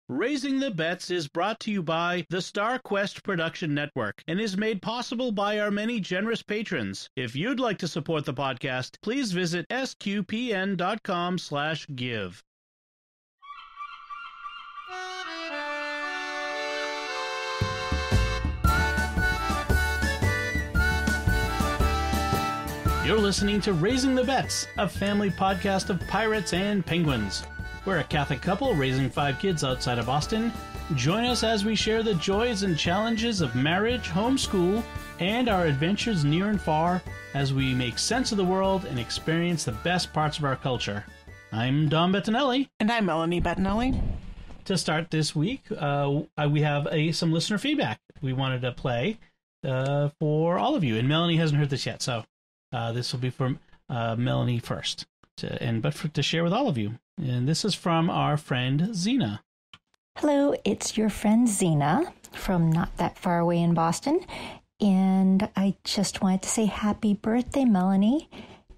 Raising the Bets is brought to you by the Star Quest Production Network and is made possible by our many generous patrons. If you'd like to support the podcast, please visit sqpn.com/give. You're listening to Raising the Bets, a family podcast of pirates and penguins. We're a Catholic couple raising 5 kids outside of Boston. Join us as we share the joys and challenges of marriage, homeschool, and our adventures near and far as we make sense of the world and experience the best parts of our culture. I'm Don Bettinelli. And I'm Melanie Bettinelli. To start this week, we have some listener feedback we wanted to play for all of you. And Melanie hasn't heard this yet, so this will be from Melanie first, to share with all of you. And this is from our friend Zena. Hello, it's your friend Zena from not that far away in Boston. And I just wanted to say happy birthday, Melanie,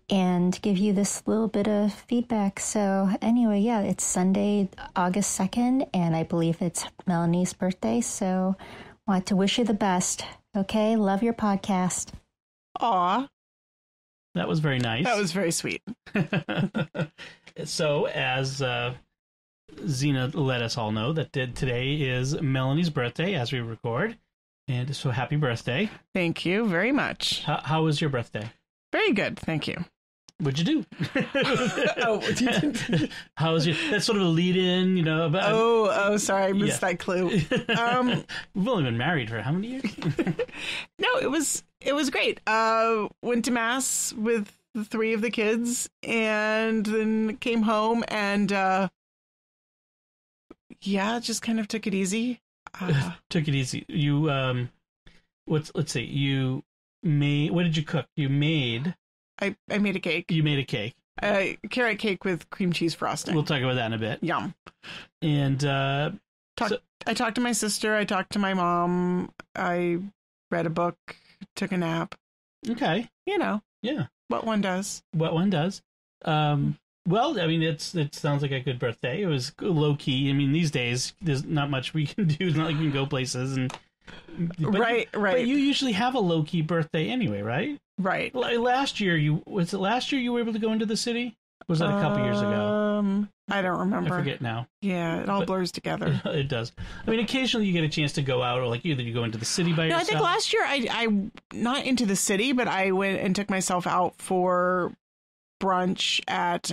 and give you this little bit of feedback. So anyway, yeah, it's Sunday, August 2nd, and I believe it's Melanie's birthday. So wanted to wish you the best. Okay, love your podcast. Aw. That was very nice. That was very sweet. So, as Zena let us all know, that today is Melanie's birthday as we record. And so, happy birthday. Thank you very much. How was your birthday? Very good, thank you. What'd you do? How was your... That's sort of a lead-in, you know. But, sorry, I missed that clue. We've only been married for how many years? No, it was great. Went to Mass with the 3 of the kids, and then came home, and just kind of took it easy. Took it easy. You, let's see, you made... What did you cook? You made... I made a cake. You made a cake. Carrot cake with cream cheese frosting. We'll talk about that in a bit. Yum. And I talked to my sister. I talked to my mom. I read a book. Took a nap. Okay. You know. Yeah. What one does. What one does. Well, I mean, it sounds like a good birthday. It was low key. I mean, these days there's not much we can do. It's not like we can go places Right. But you usually have a low key birthday anyway, right? Right. Last year you were able to go into the city? Or was that a couple years ago? I don't remember. I forget now. Yeah, it all blurs together. It does. I mean, occasionally you get a chance to go out, or like either you go into the city by yourself. I think last year I not into the city, but I went and took myself out for brunch at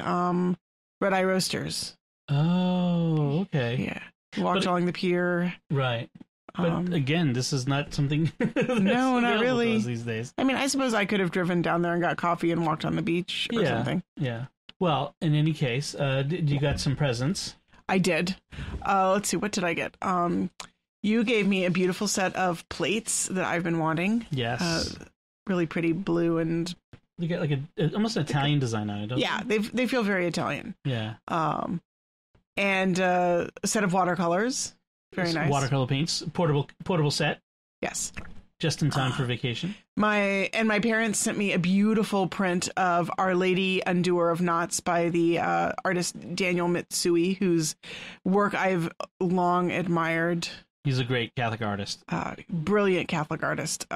Red Eye Roasters. Oh, okay. Yeah. Walked along the pier. Right. But again, this is not something no, not really these days. I mean, I suppose I could have driven down there and got coffee and walked on the beach or something. Yeah. Well, in any case, you got some presents. I did. Let's see, what did I get? You gave me a beautiful set of plates that I've been wanting. Yes. Really pretty blue and... You get like almost an Italian design on it, don't they? Yeah, they feel very Italian. Yeah. And a set of watercolors. Very nice. Watercolor paints, portable set. Yes. Just in time for vacation. My parents sent me a beautiful print of Our Lady Undoer of Knots by the artist Daniel Mitsui, whose work I've long admired. He's a great Catholic artist. Brilliant Catholic artist.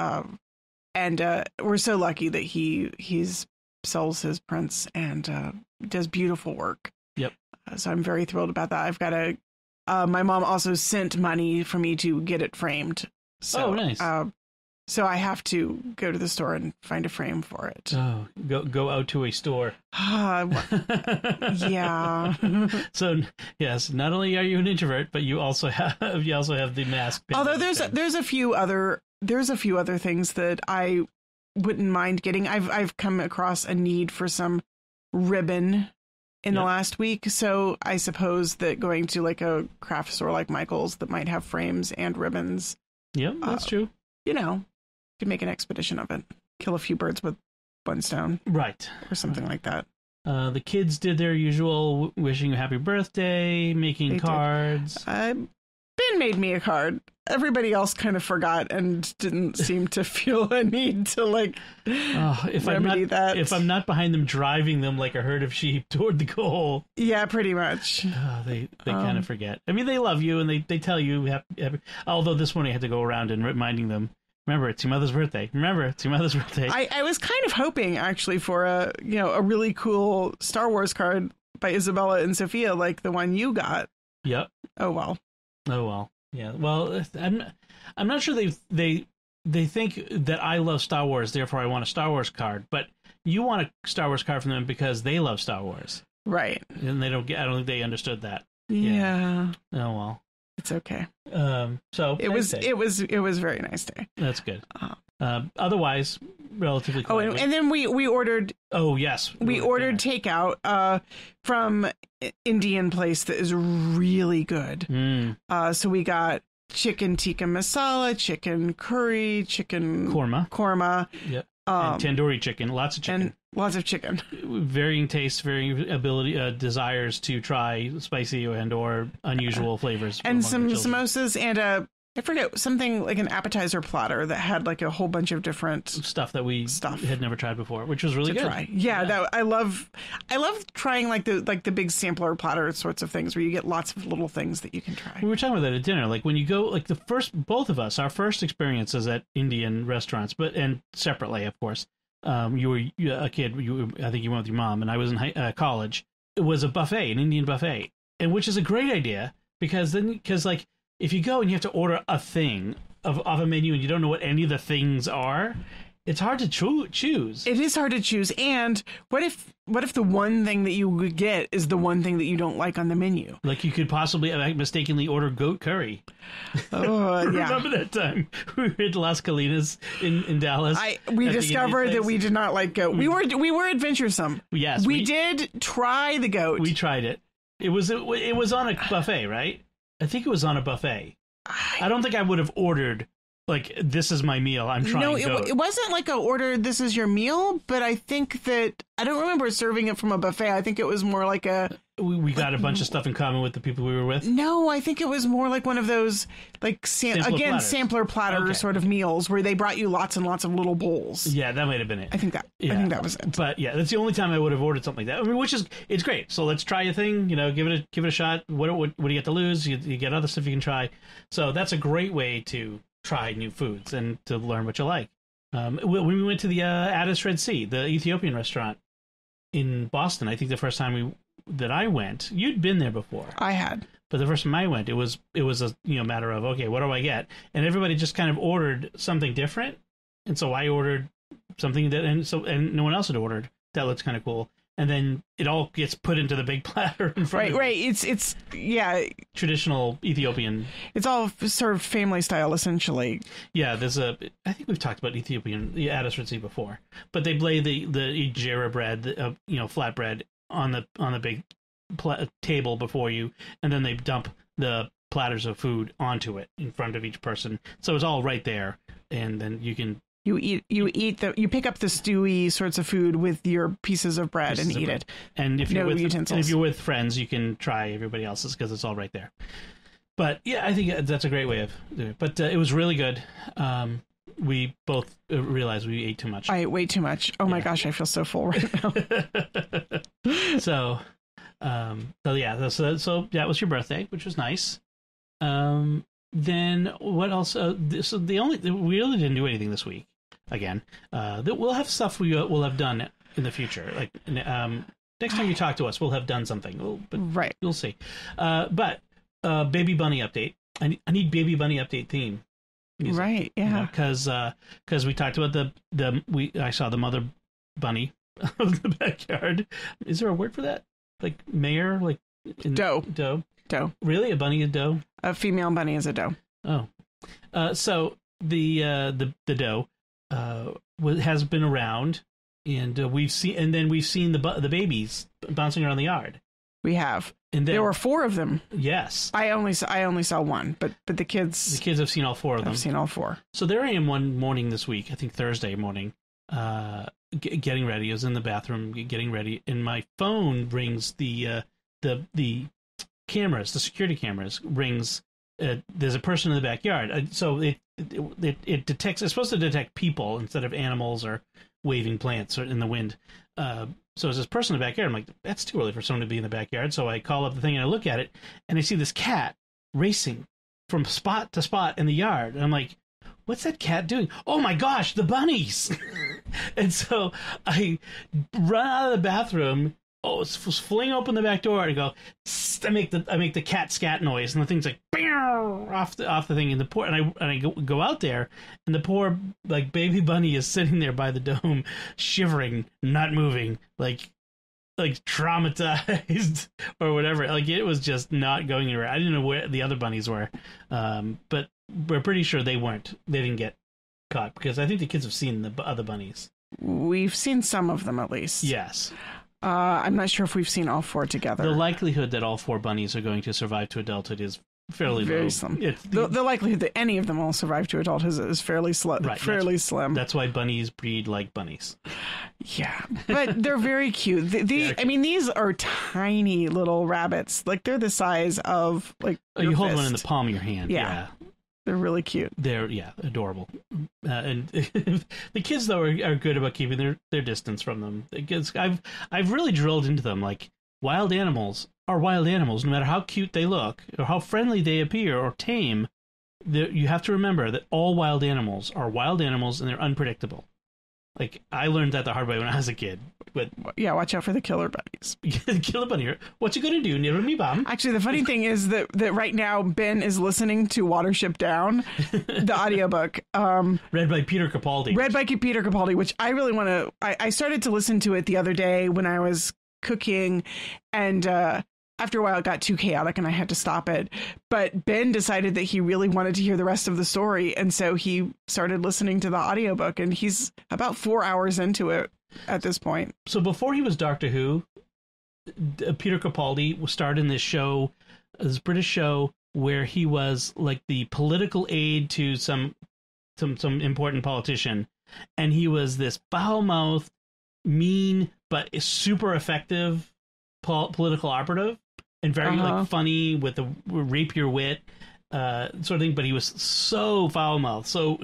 And we're so lucky that he's sells his prints and does beautiful work. Yep. So I'm very thrilled about that. I've got my mom also sent money for me to get it framed. So, nice. So I have to go to the store and find a frame for it. Oh, go out to a store. Yeah. So yes, not only are you an introvert, but you also have the mask. Although there's a few other things that I wouldn't mind getting. I've come across a need for some ribbon in the last week, so I suppose that going to like a craft store like Michael's that might have frames and ribbons. Yeah, that's true. You know, could make an expedition of it. Kill a few birds with one stone. Right. Or something like that. The kids did their usual wishing you happy birthday, making cards. Ben made me a card. everybody else kind of forgot and didn't seem to feel a need to remedy that. If I'm not behind them, driving them like a herd of sheep toward the goal. Yeah, pretty much. They kind of forget. I mean, they love you and they tell you. Although this morning I had to go around and reminding them. Remember, it's your mother's birthday. Remember, it's your mother's birthday. I was kind of hoping actually for a really cool Star Wars card by Isabella and Sophia, like the one you got. Yep. Oh well. Yeah. Well, I'm not sure they think that I love Star Wars, therefore I want a Star Wars card. But you want a Star Wars card from them because they love Star Wars, right? And I don't think they understood that. Yeah. Oh well. It's okay. So it was a very nice day. That's good. Otherwise, relatively quiet. Oh, and then we ordered. Oh yes, we ordered takeout from Indian place that is really good. So we got chicken tikka masala, chicken curry, chicken korma. Yep. And tandoori chicken, lots of chicken. And lots of chicken. Varying tastes, varying desires to try spicy and or unusual flavors. And some samosas and I forget, something like an appetizer platter that had like a whole bunch of different stuff that we had never tried before, which was really good. Try. Yeah. I love trying like the big sampler platter sorts of things where you get lots of little things that you can try. We were talking about that at dinner. Like when you go, like both of us, our first experiences at Indian restaurants, and separately, of course. You were a kid. I think you went with your mom, and I was in college. It was a buffet, an Indian buffet, and which is a great idea because like if you go and you have to order a thing of a menu and you don't know what any of the things are, it's hard to choose. It is hard to choose. And what if the one thing that you would get is the one thing that you don't like on the menu? Like you could possibly mistakenly order goat curry. Oh, yeah. Remember that time we were at Las Colinas in Dallas? We discovered that we did not like goat. We were adventuresome. Yes. We did try the goat. We tried it. It was on a buffet, right? I think it was on a buffet. I don't think I would have ordered, like, this is my meal. I'm trying goat. No, it wasn't like a order, this is your meal, but I think that, I don't remember serving it from a buffet. I think it was more like a... We got a bunch of stuff in common with the people we were with? No, I think it was more like one of those, like, sampler platter sort of meals where they brought you lots and lots of little bowls. Yeah, that might have been it. I think that was it. But yeah, that's the only time I would have ordered something like that. I mean, it's great. So let's try a thing, give it a shot. What do you get to lose? You get other stuff you can try. So that's a great way to try new foods and to learn what you like. When we went to the Addis Red Sea, the Ethiopian restaurant in Boston, I think the first time that I went, you'd been there before. I had. But the first time I went, it was a matter of, okay, what do I get? And everybody just kind of ordered something different. And so I ordered something and no one else had ordered. That looks kind of cool. And then it all gets put into the big platter in front of you. Right. It's traditional Ethiopian. It's all served family style, essentially. Yeah, I think we've talked about the Addis Red Sea before. But they lay the injera bread, flat bread on the big table before you, and then they dump the platters of food onto it in front of each person. So it's all right there, and then you can you pick up the stewy sorts of food with your pieces of bread and eat it. And if you're with friends, you can try everybody else's because it's all right there. But yeah, I think that's a great way of doing it. But it was really good. We both realized we ate too much. I ate way too much. Oh my gosh, I feel so full right now. So that was your birthday, which was nice. Then what else? We really didn't do anything this week. Again, we'll have stuff we'll have done in the future. Like next time you talk to us, we'll have done something. Right, you'll see. But Baby Bunny update. I need Baby Bunny update theme. Music, right, yeah. Because we talked about I saw the mother bunny of the backyard. Is there a word for that? Like mare, like doe. Doe. Really, a bunny is doe? A female bunny is a doe. Oh, so the doe has been around, and we've seen the babies bouncing around the yard. We have. And there were 4 of them. Yes. I only saw one, but the kids. The kids have seen all 4 of them. I've seen all 4. So there I am one morning this week. I think Thursday morning. Getting ready. I was in the bathroom getting ready, and my phone rings. The cameras, the security cameras, rings there's a person in the backyard. So it detects. It's supposed to detect people instead of animals or waving plants or in the wind. So there's this person in the backyard. I'm like, that's too early for someone to be in the backyard. So I call up the thing and I look at it, and I see this cat racing from spot to spot in the yard. And I'm like, what's that cat doing? Oh my gosh, the bunnies! And so I run out of the bathroom. Oh, it's fling open the back door and go. I make the cat scat noise, and the thing's like off the thing. And I go out there, and the poor like baby bunny is sitting there by the dome, shivering, not moving, like traumatized or whatever. Like it was just not going anywhere. I didn't know where the other bunnies were, but we're pretty sure they weren't. They didn't get caught because I think the kids have seen the other bunnies. We've seen some of them at least. Yes. I'm not sure if we've seen all 4 together. The likelihood that all 4 bunnies are going to survive to adulthood is fairly very low. slim. The likelihood that any of them will survive to adulthood is fairly slim. Right, fairly slim. That's why bunnies breed like bunnies. Yeah, but they're very cute. I mean, these are tiny little rabbits. Like they're the size of like. You hold fist. one in the palm of your hand. Yeah. They're really cute. They're adorable, and the kids though are good about keeping their distance from them. Because I've really drilled into them like wild animals are wild animals, no matter how cute they look or how friendly they appear or tame. You have to remember that all wild animals are wild animals and they're unpredictable. Like I learned that the hard way when I was a kid. But yeah, watch out for the killer bunnies. Killer bunny. What you gonna do? Near me, bomb. Actually, the funny thing is that right now Ben is listening to Watership Down, the audiobook. Read by Peter Capaldi. Which I really want to. I started to listen to it the other day when I was cooking, and after a while it got too chaotic and I had to stop it. But Ben decided that he really wanted to hear the rest of the story, and so he started listening to the audiobook, and he's about 4 hours into it at this point. So before he was Doctor Who, Peter Capaldi starred in this show, this British show, where he was like the political aide to some important politician, and he was this foul-mouthed, mean but super effective political operative, and very like funny with the rapier wit sort of thing. But he was so foul-mouthed. So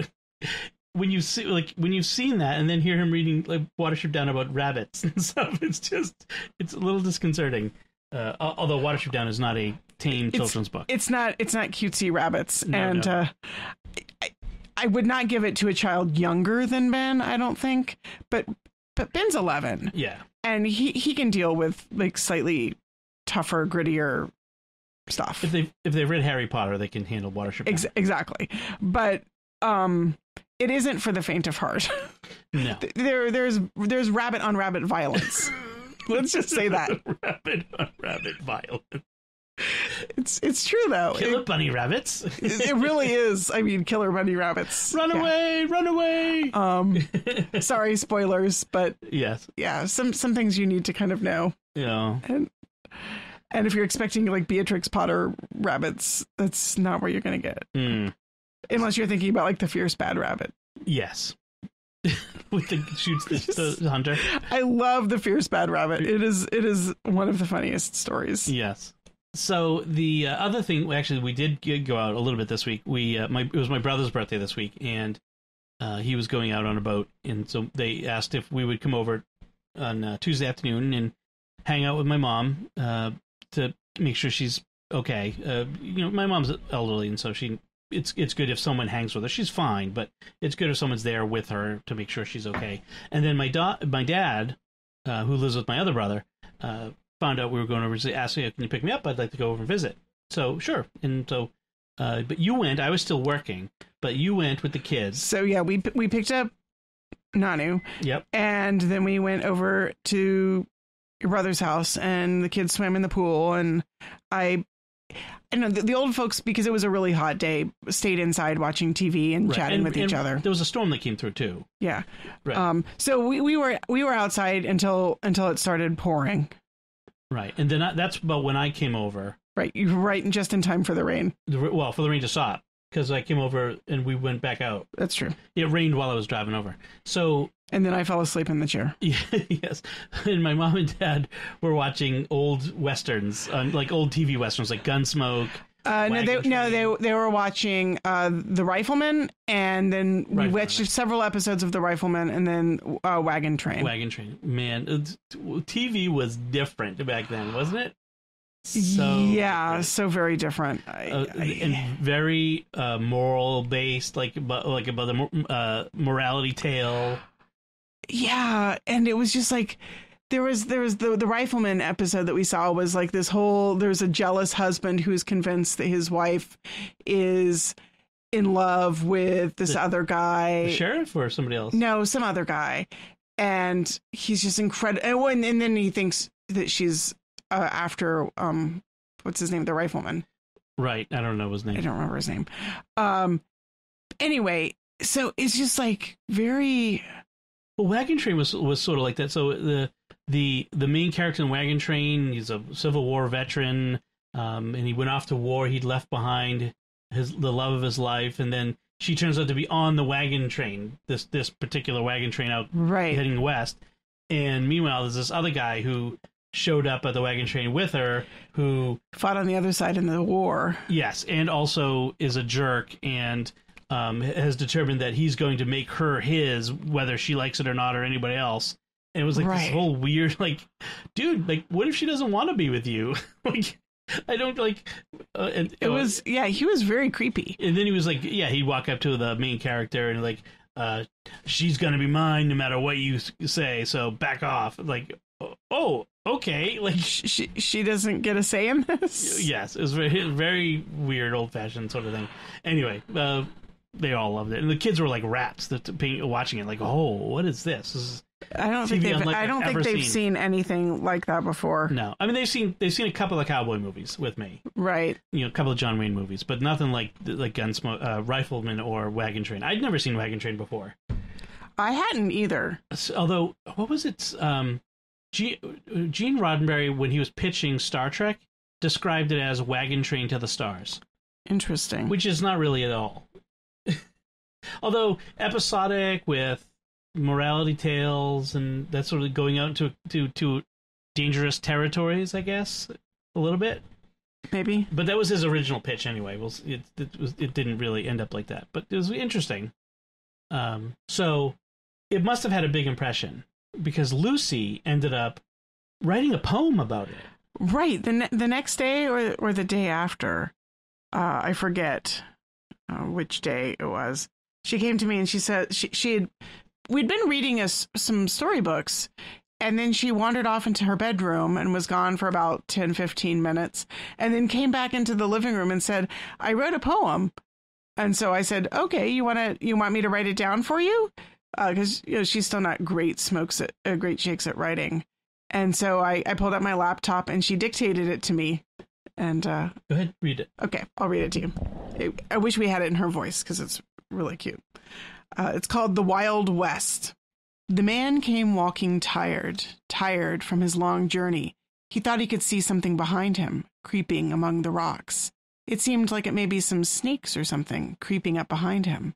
when you've seen that and then hear him reading like Watership Down about rabbits and stuff, it's a little disconcerting. Although Watership Down is not a tame children's book. It's not cutesy rabbits. No, and no. I would not give it to a child younger than Ben, I don't think. But Ben's 11. Yeah. And he can deal with like slightly tougher, grittier stuff. If they've read Harry Potter, they can handle Watership Down. Exactly. But it isn't for the faint of heart. No. There's rabbit on rabbit violence. Let's just say that. Rabbit on rabbit violence. It's true though. Killer bunny rabbits. It really is. I mean, killer bunny rabbits. Run away. Sorry, spoilers, but yes. Yeah, some things you need to kind of know. Yeah. And if you're expecting like Beatrix Potter rabbits, that's not where you're going to get it. Mm. Unless you're thinking about like the fierce bad rabbit. Yes. With the shoots the hunter. I love the fierce bad rabbit. It is one of the funniest stories. Yes. So the other thing, actually, we did go out a little bit this week. It was my brother's birthday this week, and he was going out on a boat, and so they asked if we would come over on Tuesday afternoon and hang out with my mom to make sure she's okay. My mom's elderly, and so it's good if someone hangs with her. She's fine, but it's good if someone's there with her to make sure she's okay. And then my dad, who lives with my other brother, found out we were going over to ask me, can you pick me up? I'd like to go over and visit. So, sure. And so, but you went, I was still working, but you went with the kids. So, yeah, we picked up Nanu. Yep. And then we went over to your brother's house, and the kids swam in the pool. And I know the old folks, because it was a really hot day, stayed inside watching TV and chatting with each other. There was a storm that came through, too. Yeah. Right. So we were outside until it started pouring. Right, and then that's about when I came over. Right, you were right just in time for the rain. For the rain to stop, because I came over and we went back out. That's true. It rained while I was driving over. So, and then I fell asleep in the chair. Yes, and my mom and dad were watching old westerns, like old TV westerns, like Gunsmoke They were watching The Rifleman, and then we watched several episodes of The Rifleman, and then Wagon Train. Wagon Train, man, TV was different back then, wasn't it? So very different, and very moral based, like about the morality tale. Yeah, and it was just like there was the Rifleman episode that we saw was like this whole, there's a jealous husband who's convinced that his wife is in love with this other guy. The sheriff or somebody else? No, some other guy. And he's just incredible. And then he thinks that she's after, what's his name? The Rifleman. Right. I don't know his name. I don't remember his name. Anyway, so it's just like very... Well, Wagon Train was sort of like that. So the main character in Wagon Train, he's a Civil War veteran, and he went off to war. He'd left behind the love of his life, and then she turns out to be on the wagon train, this particular wagon train out heading west. And meanwhile, there's this other guy who showed up at the wagon train with her, who fought on the other side in the war. Yes, and also is a jerk and has determined that he's going to make her his, whether she likes it or not, or anybody else. And it was like this whole weird, like, dude, like, what if she doesn't want to be with you? Like, I don't like. It was he was very creepy. And then he was like, he'd walk up to the main character and like, she's gonna be mine no matter what you say, so back off. Like, oh, okay. Like she doesn't get a say in this. Yes, it was very, very weird, old fashioned sort of thing. Anyway, they all loved it, and the kids were like rats watching it. Like, oh, what is this? This is I don't think they've seen anything like that before. No, I mean they've seen a couple of cowboy movies with me, right? You know, a couple of John Wayne movies, but nothing like Gunsmoke, Rifleman, or Wagon Train. I'd never seen Wagon Train before. I hadn't either. Although, what was it? Gene Roddenberry, when he was pitching Star Trek, described it as Wagon Train to the Stars. Interesting. Which is not really at all. Although episodic with morality tales and that sort of going out to dangerous territories, I guess, a little bit, maybe. But that was his original pitch anyway. It didn't really end up like that, but it was interesting. So it must have had a big impression because Lucy ended up writing a poem about it. Right, the next day or the day after, I forget which day it was. She came to me and she said we'd been reading some storybooks, and then she wandered off into her bedroom and was gone for about 10-15 minutes, and then came back into the living room and said, I wrote a poem. And so I said, okay, you want me to write it down for you? Because she's still not great shakes at writing. And so I pulled out my laptop and she dictated it to me. And go ahead, read it. Okay, I'll read it to you. I wish we had it in her voice because it's really cute. It's called The Wild West. The man came walking tired from his long journey. He thought he could see something behind him, creeping among the rocks. It seemed like it may be some snakes or something creeping up behind him.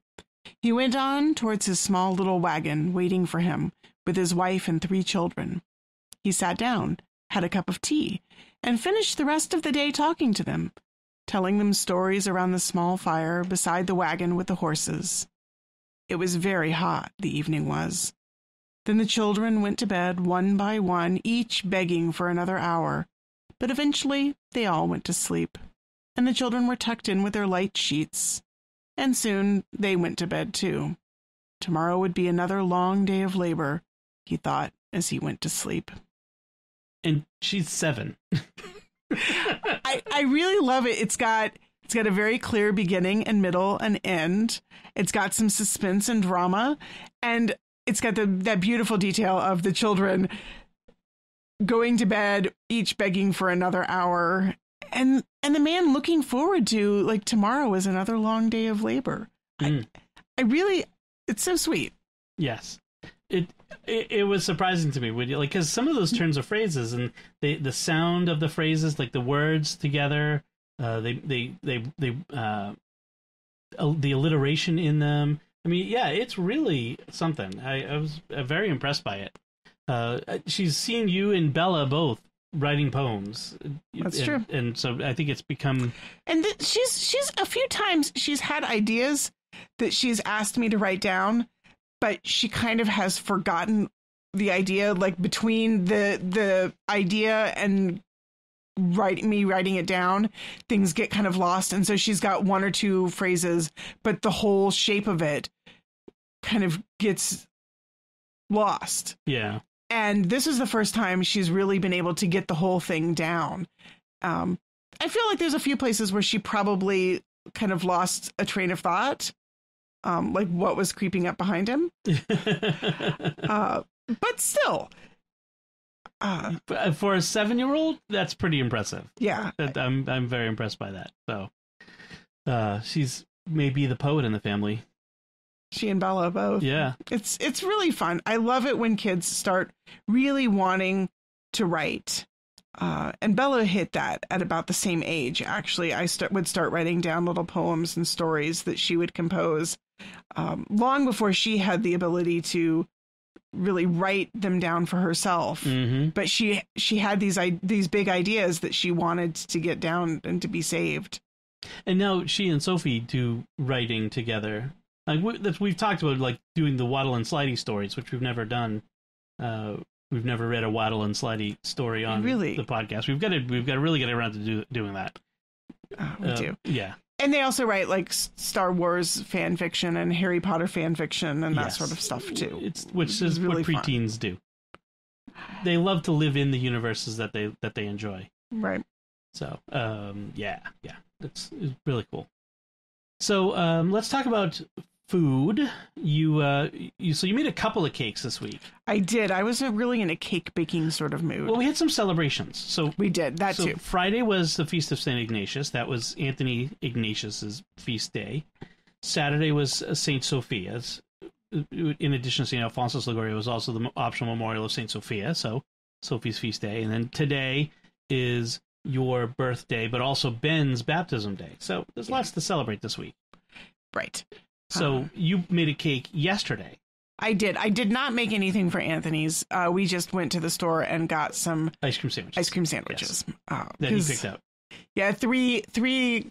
He went on towards his small little wagon waiting for him with his wife and 3 children. He sat down, had a cup of tea, and finished the rest of the day talking to them, telling them stories around the small fire beside the wagon with the horses. It was very hot, the evening was. Then the children went to bed one by one, each begging for another hour. But eventually they all went to sleep, and the children were tucked in with their light sheets. And soon they went to bed too. Tomorrow would be another long day of labor, he thought as he went to sleep. And she's 7. I really love it. It's got a very clear beginning and middle and end. It's got some suspense and drama, and it's got that beautiful detail of the children going to bed, each begging for another hour, and the man looking forward to, like, tomorrow is another long day of labor. I really, it's so sweet. Yes. It was surprising to me, would you, like, because some of those turns of phrases and the sound of the phrases, like the words together, the alliteration in them. I mean, yeah, it's really something. I was very impressed by it. She's seen you and Bella both writing poems. That's true. And so I think it's become... And she's a few times she's had ideas that she's asked me to write down, but she kind of has forgotten the idea, like between the idea and writing it down, things get kind of lost. And so she's got one or two phrases, but the whole shape of it kind of gets lost. Yeah. And this is the first time she's really been able to get the whole thing down. I feel like there's a few places where she probably kind of lost a train of thought, like what was creeping up behind him. But still. For a 7-year-old, that's pretty impressive. Yeah. I'm very impressed by that. So she's maybe the poet in the family. She and Bella both. Yeah. It's really fun. I love it when kids start really wanting to write. And Bella hit that at about the same age. Actually, I would start writing down little poems and stories that she would compose long before she had the ability to really write them down for herself. Mm-hmm. But she had these big ideas that she wanted to get down and to be saved. And now she and Sophie do writing together. We've talked about like doing the Waddle and Slidey stories, which we've never done. We've never read a Waddle and Slidey story on the podcast. We've got to really get around to doing that. We do. Yeah. And they also write like Star Wars fan fiction and Harry Potter fan fiction and that sort of stuff too. Which is really what preteens do. They love to live in the universes that they enjoy. Right. So, yeah, it's really cool. So, let's talk about food. You made a couple of cakes this week. I did. I wasn't really in a cake baking sort of mood. Well, we had some celebrations. So we did that too. Friday was the Feast of St. Ignatius. That was Anthony Ignatius's feast day. Saturday was St. Sophia's. In addition to St. Alphonsus Liguori, it was also the optional memorial of St. Sophia. So Sophie's feast day. And then today is your birthday, but also Ben's baptism day. So there's lots to celebrate this week. Right. So you made a cake yesterday. I did. I did not make anything for Anthony's. We just went to the store and got some ice cream sandwiches. Yes. That he picked out. Yeah, three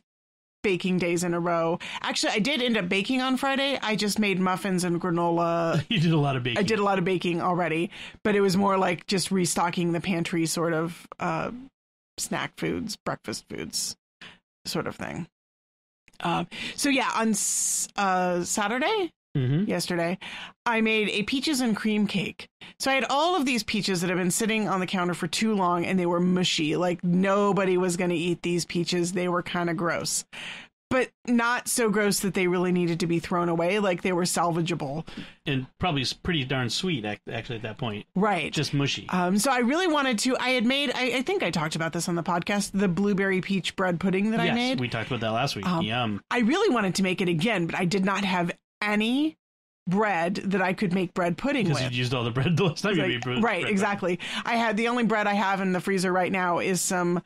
baking days in a row. Actually, I did end up baking on Friday. I just made muffins and granola. You did a lot of baking. I did a lot of baking already, but it was more like just restocking the pantry, sort of snack foods, breakfast foods, sort of thing. So yeah, on Saturday, yesterday, I made a peaches and cream cake. So I had all of these peaches that have been sitting on the counter for too long and they were mushy. Like nobody was going to eat these peaches. They were kind of gross, but not so gross that they really needed to be thrown away. Like they were salvageable. And probably pretty darn sweet, actually, at that point. Right. Just mushy. So I really wanted to, I had made, I think I talked about this on the podcast, the blueberry peach bread pudding that I made. Yes, we talked about that last week. Yum. I really wanted to make it again, but I did not have any bread that I could make bread pudding with. Because you used all the bread the last time you made bread. Right, exactly. I had, the only bread I have in the freezer right now is some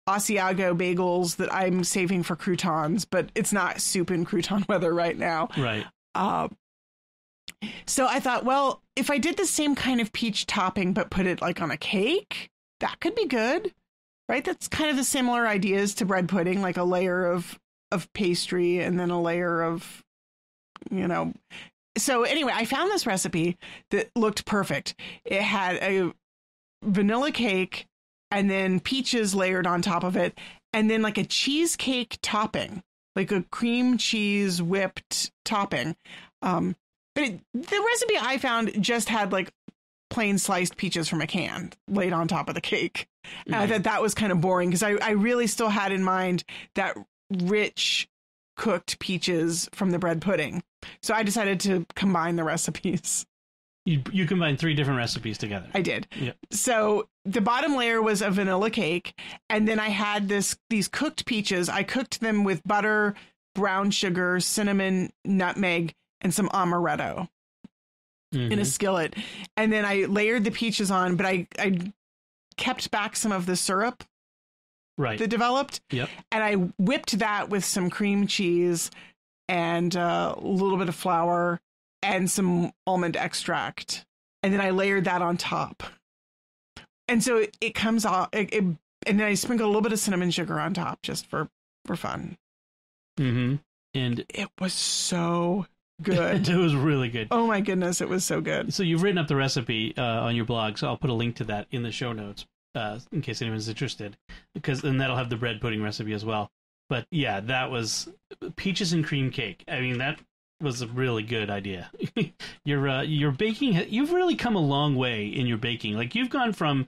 Asiago bagels that I'm saving for croutons, but it's not soup and crouton weather right now. Right. So I thought, well, if I did the same kind of peach topping, but put it like on a cake, that could be good, right? That's kind of the similar ideas to bread pudding, like a layer of pastry and then a layer of, So anyway, I found this recipe that looked perfect. It had a vanilla cake and then peaches layered on top of it, and then like a cheesecake topping, like a cream cheese whipped topping. But the recipe I found just had like plain sliced peaches from a can laid on top of the cake. And I thought that was kind of boring because I really still had in mind that rich cooked peaches from the bread pudding. So I decided to combine the recipes. You combined 3 different recipes together. I did. Yep. So the bottom layer was a vanilla cake, and then I had these cooked peaches. I cooked them with butter, brown sugar, cinnamon, nutmeg, and some amaretto in a skillet. And then I layered the peaches on, but I kept back some of the syrup that developed. Yep. And I whipped that with some cream cheese and a little bit of flour and some almond extract. And then I layered that on top. And so it comes off, and then I sprinkle a little bit of cinnamon sugar on top just for fun. Mm-hmm. And it was so good. It was really good. Oh my goodness, it was so good. So you've written up the recipe on your blog, so I'll put a link to that in the show notes in case anyone's interested, then that'll have the bread pudding recipe as well. But yeah, that was peaches and cream cake. I mean, that was a really good idea. Your baking, you've really come a long way in your baking. Like, you've gone from,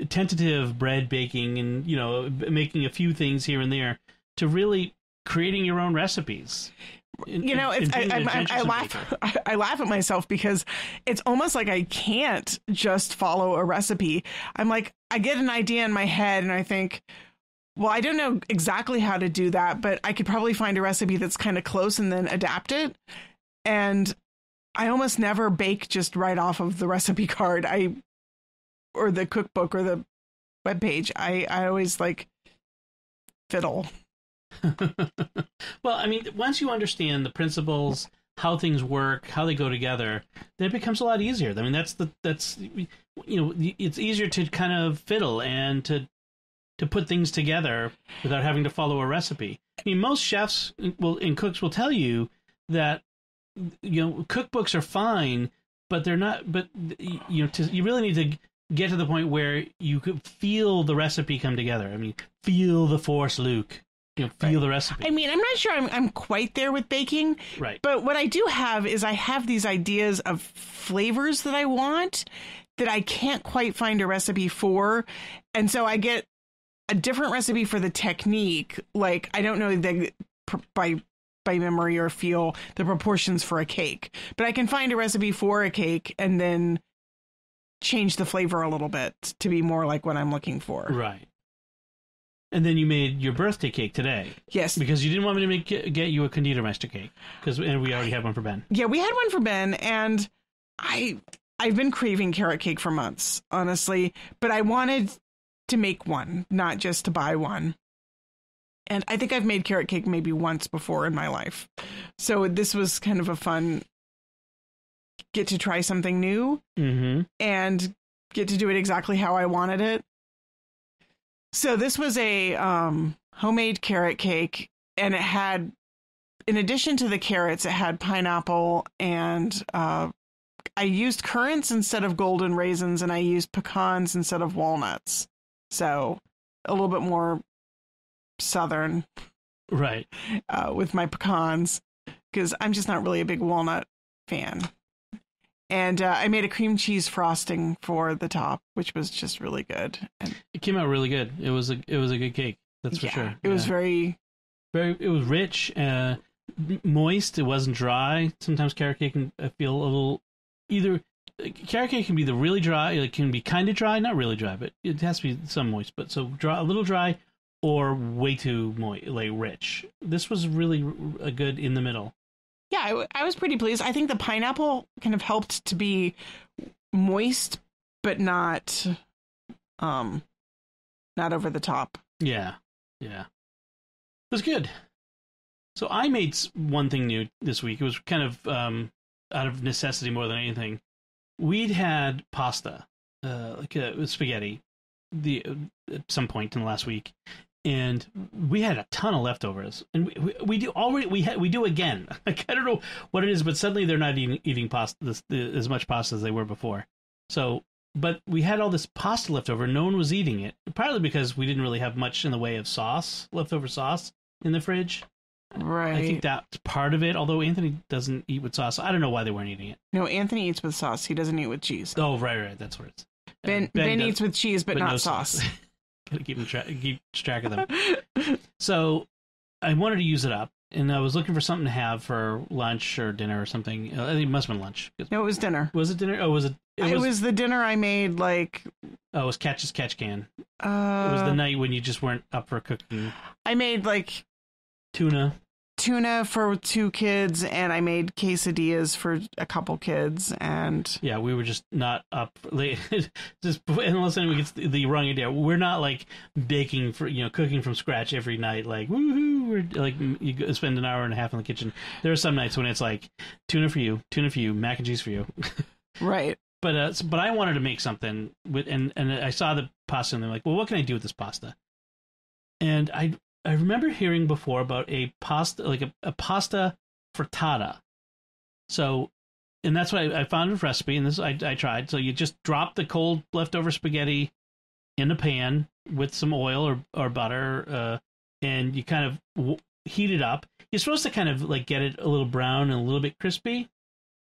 tentative bread baking and, making a few things here and there to really creating your own recipes. I laugh at myself because it's almost like I can't just follow a recipe. I'm like, I get an idea in my head and I think, well, I don't know exactly how to do that, but I could probably find a recipe that's kind of close and then adapt it. And I almost never bake just right off of the recipe card. Or the cookbook or the webpage. I always like fiddle. Well, I mean, once you understand the principles, how things work, how they go together, then it becomes a lot easier. I mean, it's easier to kind of fiddle and to put things together without having to follow a recipe. I mean, most chefs and cooks will tell you that, cookbooks are fine, but they're not, but, you really need to get to the point where you could feel the recipe come together. I mean, feel the force, Luke. Feel the recipe. I mean, I'm not sure I'm quite there with baking. Right. But what I do have is I have these ideas of flavors that I want that I can't quite find a recipe for. And so I get a different recipe for the technique. Like, I don't know by memory or feel the proportions for a cake, but I can find a recipe for a cake and then change the flavor a little bit to be more like what I'm looking for. Right. And then you made your birthday cake today. Yes. Because you didn't want me to get you a Konditormeister cake. And we already had one for Ben. Yeah, we had one for Ben, and I've been craving carrot cake for months, honestly. But I wanted to make one, not just to buy one. And I think I've made carrot cake maybe once before in my life. So this was kind of a fun get to try something new and get to do it exactly how I wanted it. So this was a homemade carrot cake, and it had, in addition to the carrots, it had pineapple, and I used currants instead of golden raisins, and I used pecans instead of walnuts. So a little bit more Southern. Right. With my pecans, because I'm just not really a big walnut fan. And I made a cream cheese frosting for the top, which was just really good. And it came out really good. It was a good cake. That's for sure. It was very, it was rich, moist. It wasn't dry. Sometimes carrot cake can feel a little carrot cake can be really dry. It can be kind of dry, not really dry, but it has to be some moist. But so dry, a little dry, or way too moist, like rich. This was really a good in the middle. Yeah, I was pretty pleased. I think the pineapple kind of helped to be moist, but not over the top. Yeah. It was good. So I made one thing new this week. It was kind of out of necessity more than anything. We'd had pasta, with spaghetti, at some point in the last week. And we had a ton of leftovers, and we do again. Like, I don't know what it is, but suddenly they're not eating pasta as much pasta as they were before. So, but we had all this pasta left over. No one was eating it, partly because we didn't really have much in the way of leftover sauce in the fridge. Right. I think that's part of it. Although Anthony doesn't eat with sauce, I don't know why they weren't eating it. No, Anthony eats with sauce. He doesn't eat with cheese. Oh, right. That's what it's. Ben eats with cheese, but not no sauce. Gotta keep track of them. So I wanted to use it up, and I was looking for something to have for lunch or dinner or something. I think it must have been lunch. No, it was dinner. Was it dinner? Oh, was it? It was the dinner I made, like... Oh, it was Catch Can. It was the night when you just weren't up for cooking. I made, like... Tuna for 2 kids, and I made quesadillas for a couple kids, and... Yeah, we were just not up... just unless anyone gets the wrong idea, we're not, like, baking for, cooking from scratch every night, like, woohoo, we're, like, you spend an hour and a half in the kitchen. There are some nights when it's, like, tuna for you, mac and cheese for you. Right. but I wanted to make something with, and I saw the pasta and I'm like, well, what can I do with this pasta? And I remember hearing before about a pasta, like a pasta frittata. So, and that's what I found a recipe, and this I tried. So you just drop the cold leftover spaghetti in a pan with some oil or butter, and you kind of heat it up. You're supposed to kind of like get it a little brown and a little bit crispy.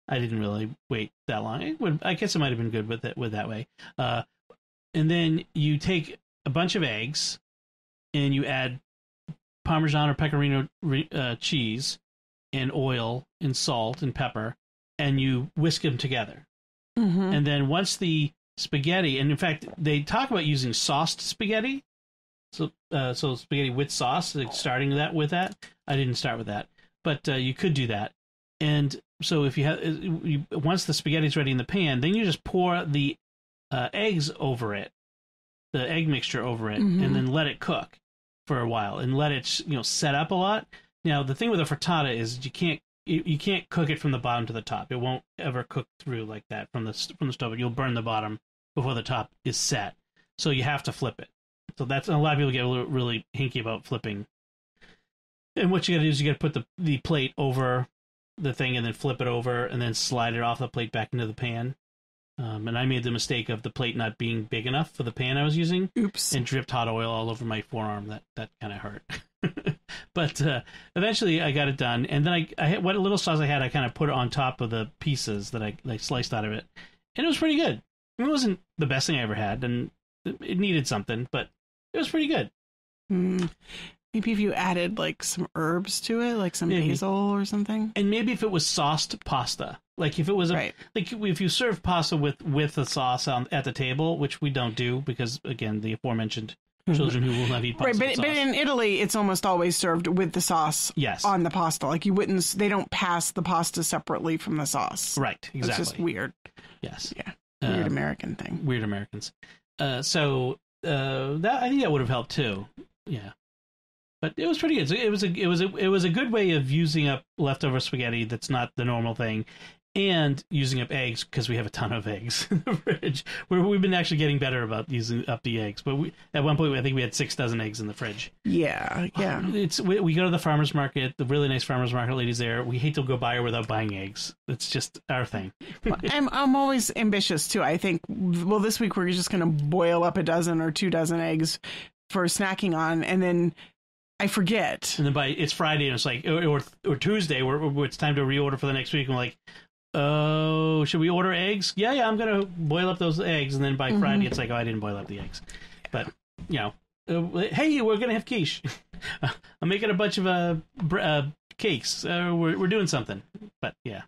I didn't really wait that long. I guess it might have been good with that way. And then you take a bunch of eggs and you add Parmesan or Pecorino cheese and oil and salt and pepper, and you whisk them together. Mm-hmm. And then once the spaghetti, and in fact, they talk about using sauced spaghetti. So spaghetti with sauce, like starting with that. I didn't start with that, but you could do that. And so if you have, once the spaghetti's ready in the pan, then you just pour the eggs over it, the egg mixture over it, and then let it cook for a while and let it set up a lot. Now the thing with a frittata is you can't cook it from the bottom to the top. It won't ever cook through like that from the stove. You'll burn the bottom before the top is set. So you have to flip it. So that's, a lot of people get really hinky about flipping. And what you got to do is you got to put the plate over the thing and then flip it over and then slide it off the plate back into the pan. And I made the mistake of the plate not being big enough for the pan I was using. Oops. And dripped hot oil all over my forearm. That kind of hurt. But eventually I got it done. And then I had, what little sauce I had, I kind of put it on top of the pieces that I sliced out of it. And it was pretty good. I mean, it wasn't the best thing I ever had, and it needed something, but it was pretty good. Maybe if you added like some herbs to it, like some basil or something. And maybe if it was sauced pasta, like if it was like if you serve pasta with the sauce at the table, which we don't do because again the aforementioned children who will not eat pasta. Right, but in Italy, it's almost always served with the sauce. On the pasta. Like they don't pass the pasta separately from the sauce. Right, exactly. It's just weird. Yes. Yeah. Weird American thing. Weird Americans. So that I think that would have helped too. Yeah. But it was pretty good. It was a good way of using up leftover spaghetti that's not the normal thing, and using up eggs because we have a ton of eggs in the fridge. We've been actually getting better about using up the eggs, but at one point I think we had 6 dozen eggs in the fridge. Yeah. We go to the farmers market, the really nice farmers market ladies there. We hate to go by her without buying eggs. It's just our thing. I'm always ambitious too. I think this week we're just going to boil up 1 or 2 dozen eggs for snacking on, and then I forget. And then it's Friday, and it's like, or Tuesday, where it's time to reorder for the next week. And we're like, oh, should we order eggs? Yeah, I'm going to boil up those eggs. And then by Friday, it's like, oh, I didn't boil up the eggs. But, hey, we're going to have quiche. I'm making a bunch of cakes. We're doing something. But, yeah.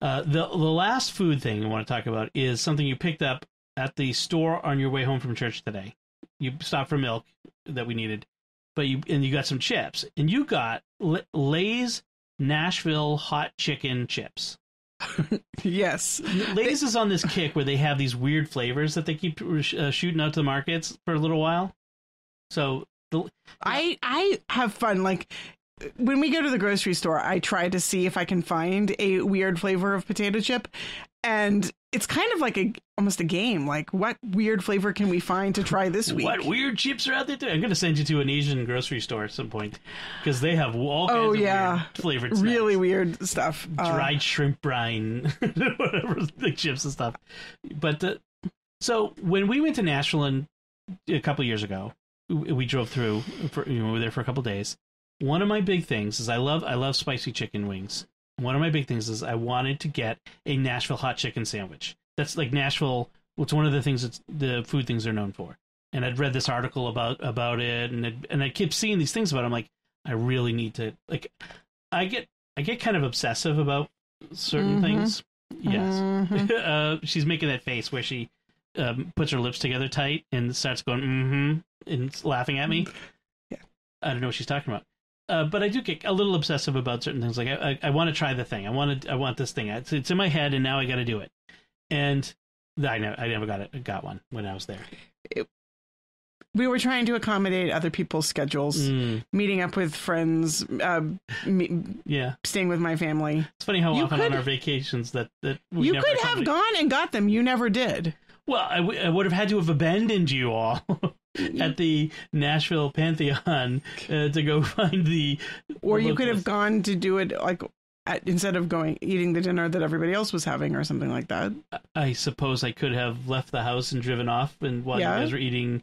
The last food thing I want to talk about is something you picked up at the store on your way home from church today. You stopped for milk that we needed. But you got some chips, and you got Lay's Nashville Hot Chicken chips. Yes, Lay's is on this kick where they have these weird flavors that they keep shooting out to the markets for a little while. So I have fun. Like when we go to the grocery store, I try to see if I can find a weird flavor of potato chip, and it's kind of like almost a game. Like, what weird flavor can we find to try this week? What weird chips are out there? I'm going to send you to an Asian grocery store at some point because they have all kinds of weird flavored snacks. Really weird stuff. Dried shrimp brine, whatever, the chips and stuff. But so when we went to Nashville a couple years ago, we drove through. We were there for a couple days. One of my big things is I love spicy chicken wings. One of my big things is I wanted to get a Nashville hot chicken sandwich. That's like Nashville. It's one of the things that the food things they're known for. And I'd read this article about it, and I kept seeing these things about it. I'm like, I really need to, like, I get kind of obsessive about certain things. Yes. She's making that face where she puts her lips together tight and starts going and laughing at me. Yeah. I don't know what she's talking about. But I do get a little obsessive about certain things. Like I want to try the thing. I want this thing. It's in my head, and now I got to do it. And I never got one when I was there. We were trying to accommodate other people's schedules, meeting up with friends, staying with my family. It's funny how often on our vacations that we you never could have gone and got them. You never did. Well, I would have had to have abandoned you all at the Nashville Pantheon to go find the. Or you could have gone to do it like instead of eating the dinner that everybody else was having or something like that. I suppose I could have left the house and driven off, and while you guys were eating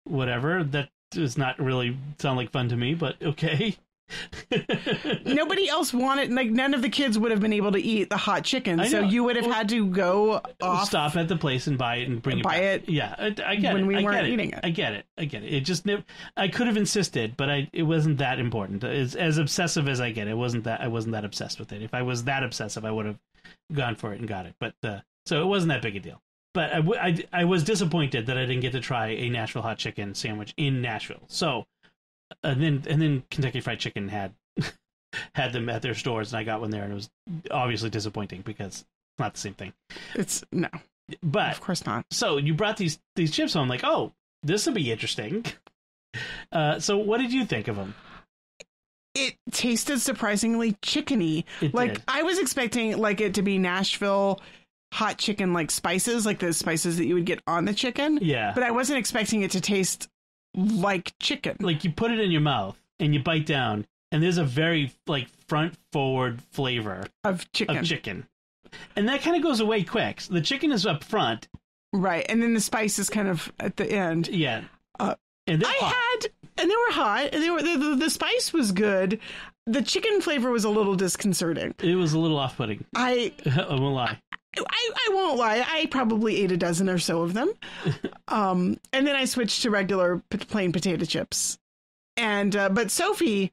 whatever. That does not really sound like fun to me, but okay. Nobody else wanted, like, none of the kids would have been able to eat the hot chicken, so you would have had to go off, stop at the place and buy it and bring it back. Yeah, I get when it. we weren't eating it. I get it. It just I could have insisted, but it wasn't that important. As obsessive as I get, I wasn't that obsessed with it. If I was that obsessive, I would have gone for it and got it. But so it wasn't that big a deal. But I was disappointed that I didn't get to try a Nashville Hot Chicken sandwich in Nashville. So. And then Kentucky Fried Chicken had them at their stores, and I got one there, and it was obviously disappointing because it's not the same thing. No, but of course not. So you brought these chips home, like, oh, this will be interesting. So what did you think of them? It tasted surprisingly chickeny. It did. I was expecting like it to be Nashville Hot Chicken, like spices, like the spices that you would get on the chicken. Yeah, but I wasn't expecting it to taste like chicken. Like you put it in your mouth and you bite down, and there's a very like front forward flavor of chicken, and that kind of goes away quick. So the chicken is up front, right, and then the spice is kind of at the end. Yeah, and they were hot, and the spice was good. The chicken flavor was a little disconcerting. It was a little off-putting. I won't lie. I won't lie. I probably ate a dozen or so of them. And then I switched to regular plain potato chips. And but Sophie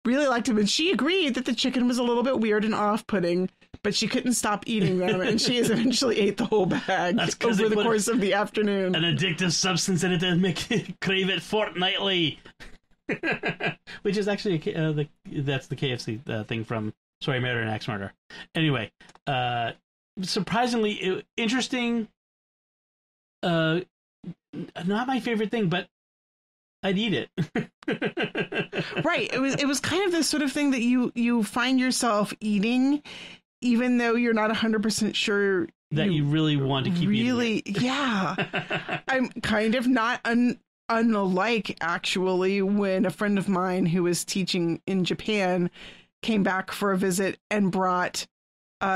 really liked them, and she agreed that the chicken was a little bit weird and off-putting, but she couldn't stop eating them, and she eventually ate the whole bag over the course of the afternoon. An addictive substance in it to make you crave it fortnightly. Which is actually that's the KFC thing from Sorry Murder and Axe Murder. Anyway, surprisingly interesting. Not my favorite thing, but I'd eat it. Right. It was kind of the sort of thing that you find yourself eating, even though you're not 100% sure that you really want to keep eating it. Yeah. I'm kind of not unlike, actually, when a friend of mine who was teaching in Japan came back for a visit and brought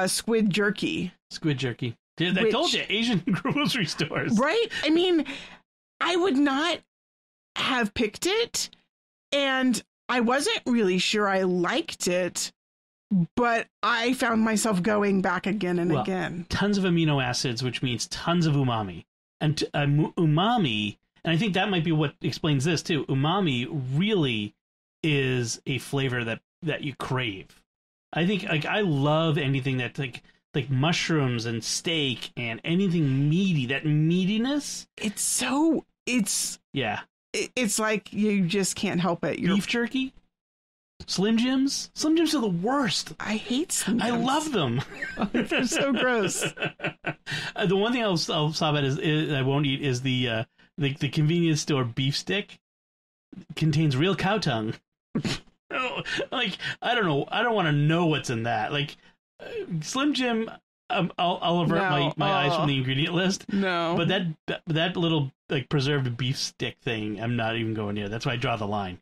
squid jerky. Squid jerky. I told you, Asian grocery stores. Right? I mean, I would not have picked it, and I wasn't really sure I liked it, but I found myself going back again and again. Tons of amino acids, which means tons of umami. And umami... And I think that might be what explains this too. Umami really is a flavor that you crave. I think I love anything that like mushrooms and steak and anything meaty. That meatiness. It's like you just can't help it. Beef jerky, Slim Jims. Slim Jims are the worst. I hate Slim Jims. I love them. They're so gross. The one thing I'll stop at is I won't eat is the convenience store beef stick contains real cow tongue. Like, I don't know. I don't want to know what's in that. Like, Slim Jim, I'll avert my eyes from the ingredient list. No. But that little, like, preserved beef stick thing, I'm not even going near. That's why I draw the line.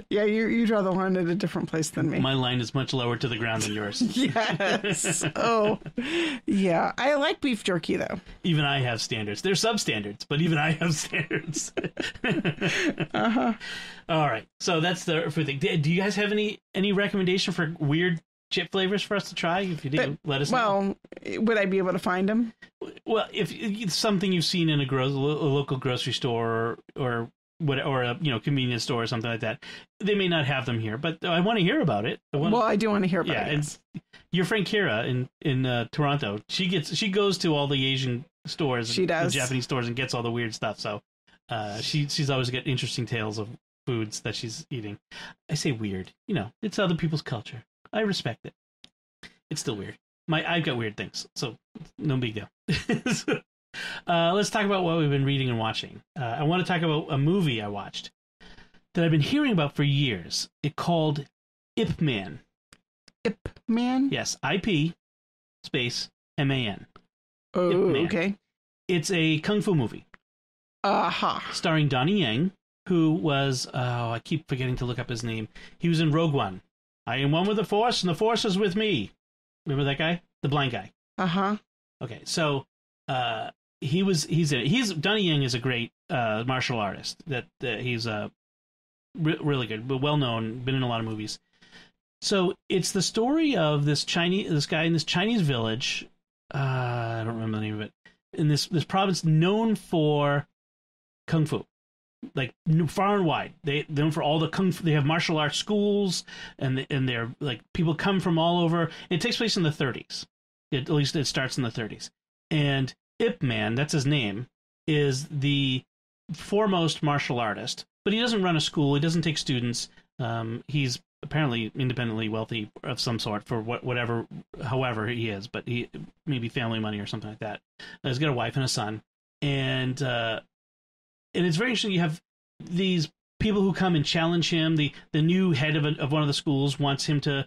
Yeah, you draw the line at a different place than me. My line is much lower to the ground than yours. Yes. Oh, yeah. I like beef jerky, though. Even I have standards. They're substandards, but even I have standards. Uh-huh. All right. So that's the food thing. Do you guys have any recommendation for weird chip flavors for us to try? If you do, let us know. Well, would I be able to find them? Well, if it's something you've seen in a local grocery store or a convenience store or something like that, they may not have them here, but I want to hear about it. I do want to hear about it. And your friend Kira in Toronto, she goes to all the Asian stores, she does, the Japanese stores, and gets all the weird stuff. So she's always got interesting tales of foods that she's eating. I say weird, it's other people's culture. I respect it. It's still weird. I've got weird things, so no big deal. Let's talk about what we've been reading and watching. I want to talk about a movie I watched that I've been hearing about for years. It's called Ip Man. Ip Man? Yes, IP space MAN. Oh, Ip Man. okay. It's a kung fu movie. Aha. Starring Donnie Yen, who was, I keep forgetting to look up his name. He was in Rogue One. I am one with the Force, and the Force is with me. Remember that guy? The blind guy. Uh-huh. Okay, so he's in it. Donnie Yen is a great martial artist. He's really good, but well known, been in a lot of movies. So it's the story of this guy in this Chinese village. I don't remember the name of it. In this province known for kung fu, like far and wide. They're known for all the kung fu. They have martial arts schools, and they're like people come from all over. It takes place in the 30s. At least it starts in the 30s. And Ip Man, that's his name, is the foremost martial artist. But he doesn't run a school. He doesn't take students. He's apparently independently wealthy of some sort for however he is. But he maybe family money or something like that. He's got a wife and a son, and it's very interesting. You have these people who come and challenge him. The new head of one of the schools wants him to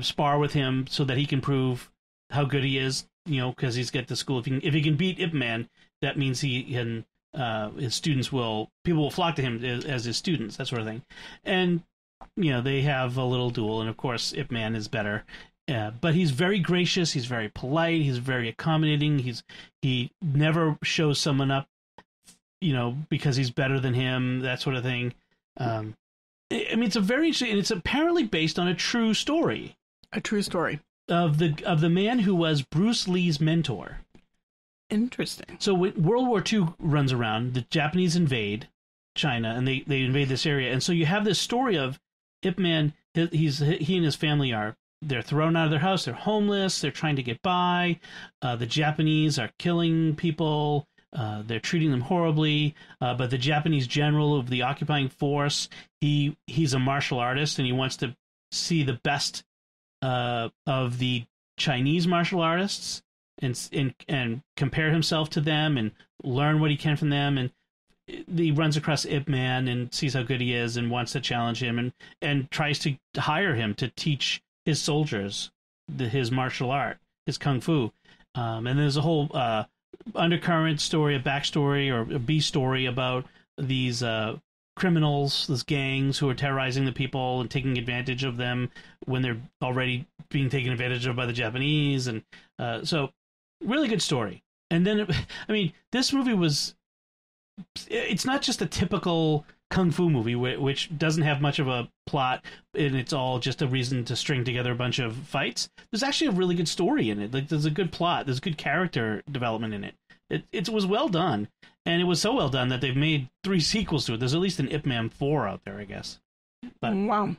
spar with him so that he can prove how good he is, because he's got the school. If he can beat Ip Man, that means he can, people will flock to him as his students, that sort of thing. And, they have a little duel, and of course Ip Man is better. But he's very gracious, he's very polite, he's very accommodating, he never shows someone up, because he's better than him, that sort of thing. It's a very interesting, and it's apparently based on a true story. A true story. Of the man who was Bruce Lee's mentor. Interesting. So when World War II runs around, the Japanese invade China, and they invade this area. And so you have this story of Ip Man, he and his family they're thrown out of their house, they're homeless, they're trying to get by, the Japanese are killing people, they're treating them horribly, but the Japanese general of the occupying force, he's a martial artist, and he wants to see the best of the Chinese martial artists and compare himself to them and learn what he can from them. And he runs across Ip Man and sees how good he is and wants to challenge him and tries to hire him to teach his soldiers his martial art, his kung fu. And there's a whole undercurrent story, a backstory or a B story about these criminals, these gangs who are terrorizing the people and taking advantage of them when they're already being taken advantage of by the Japanese. And so really good story. And then, this movie it's not just a typical kung fu movie, which doesn't have much of a plot, and it's all just a reason to string together a bunch of fights. There's actually a really good story in it. Like, there's a good plot. There's good character development in it. It was well done, and it was so well done that they've made 3 sequels to it. There's at least an Ip Man 4 out there, I guess. But wow.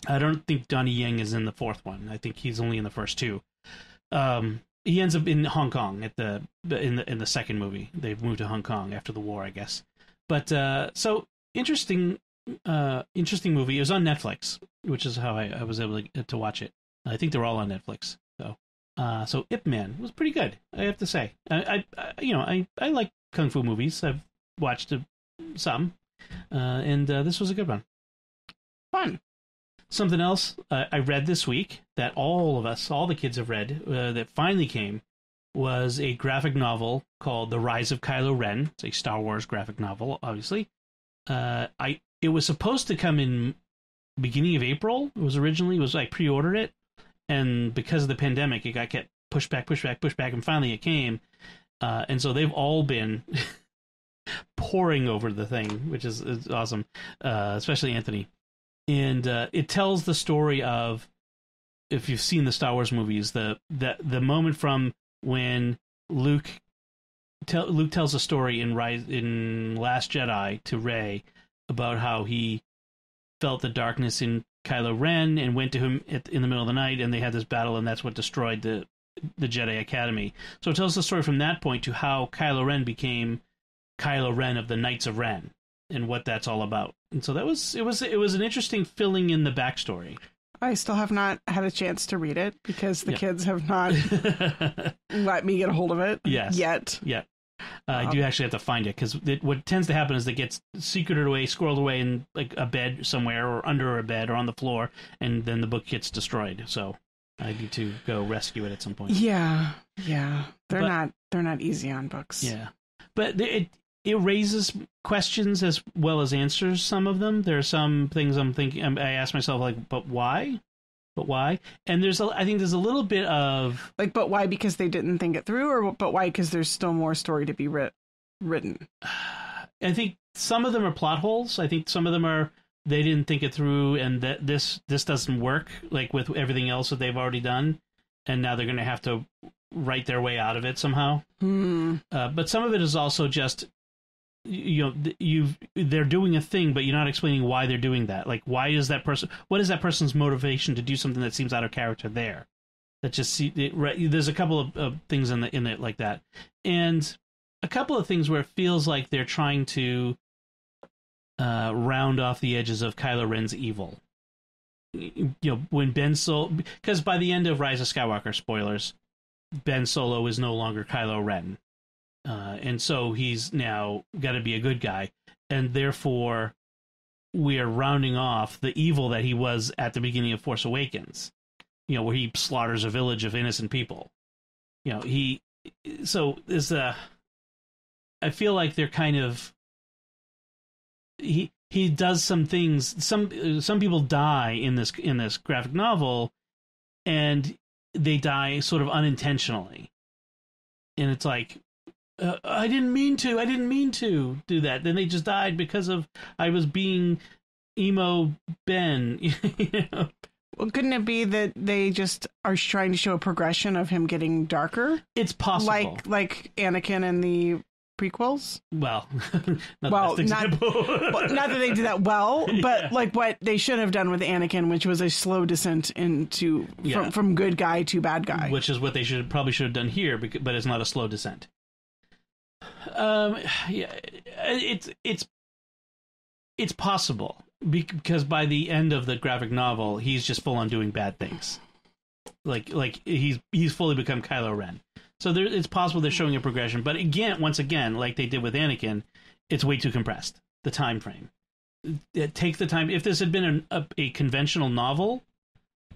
I don't think Donnie Yen is in the 4th one. I think he's only in the first 2. He ends up in Hong Kong in the second movie. They've moved to Hong Kong after the war, I guess. But so interesting movie. It was on Netflix, which is how I was able to watch it. I think they're all on Netflix. So Ip Man was pretty good, I have to say. I like kung fu movies. I've watched some, and this was a good one. Fun. Something else I read this week that all the kids have read, that finally came, was a graphic novel called The Rise of Kylo Ren. It's a Star Wars graphic novel, obviously. It was supposed to come in beginning of April. I pre-ordered it, and because of the pandemic, it got kept pushed back, and finally it came. And so they've all been poring over the thing, which is awesome, especially Anthony. And it tells the story of, if you've seen the Star Wars movies, the moment from when Luke tells a story in Last Jedi to Rey about how he felt the darkness in Kylo Ren and went to him in the middle of the night, and they had this battle, and that's what destroyed the Jedi Academy. So it tells the story from that point to how Kylo Ren became Kylo Ren of the Knights of Ren and what that's all about. And so it was an interesting filling in the backstory. I still have not had a chance to read it because the kids have not let me get a hold of it yet. Yeah. I do actually have to find it because what tends to happen is it gets secreted away, squirreled away in like a bed somewhere or under a bed or on the floor, and then the book gets destroyed. So I need to go rescue it at some point. Yeah. They're not easy on books. Yeah. But it raises questions as well as answers, some of them. There are some things I'm thinking, I ask myself, like, but why? But why? And I think there's a little bit of... Like, but why? Because they didn't think it through, or but why? Because there's still more story to be written. I think some of them are plot holes. I think some of them are, they didn't think it through, and that this doesn't work, like with everything else that they've already done, and now they're going to have to write their way out of it somehow. But some of it is also just... they're doing a thing, but you're not explaining why they're doing that. Like, what is that person's motivation to do something that seems out of character there? That just there's a couple of things in it like that, and a couple of things where it feels like they're trying to round off the edges of Kylo Ren's evil. When Ben Solo, because by the end of Rise of Skywalker, spoilers, Ben Solo is no longer Kylo Ren. And so he's now got to be a good guy, and therefore we are rounding off the evil that he was at the beginning of Force Awakens, where he slaughters a village of innocent people. I feel like they're kind of, he does some things, some people die in this graphic novel, and they die sort of unintentionally, and it's like, I didn't mean to do that. Then they just died because of I was being emo Ben. Well, couldn't it be that they just are trying to show a progression of him getting darker? It's possible, like Anakin in the prequels. Well, not that they did that well, but like what they should have done with Anakin, which was a slow descent into from good guy to bad guy, which is what they probably should have done here, but it's not a slow descent. It's possible because by the end of the graphic novel, he's just full on doing bad things, like he's fully become Kylo Ren. So it's possible they're showing a progression, but once again, like they did with Anakin, it's way too compressed. The time frame. Take the time. If this had been a conventional novel,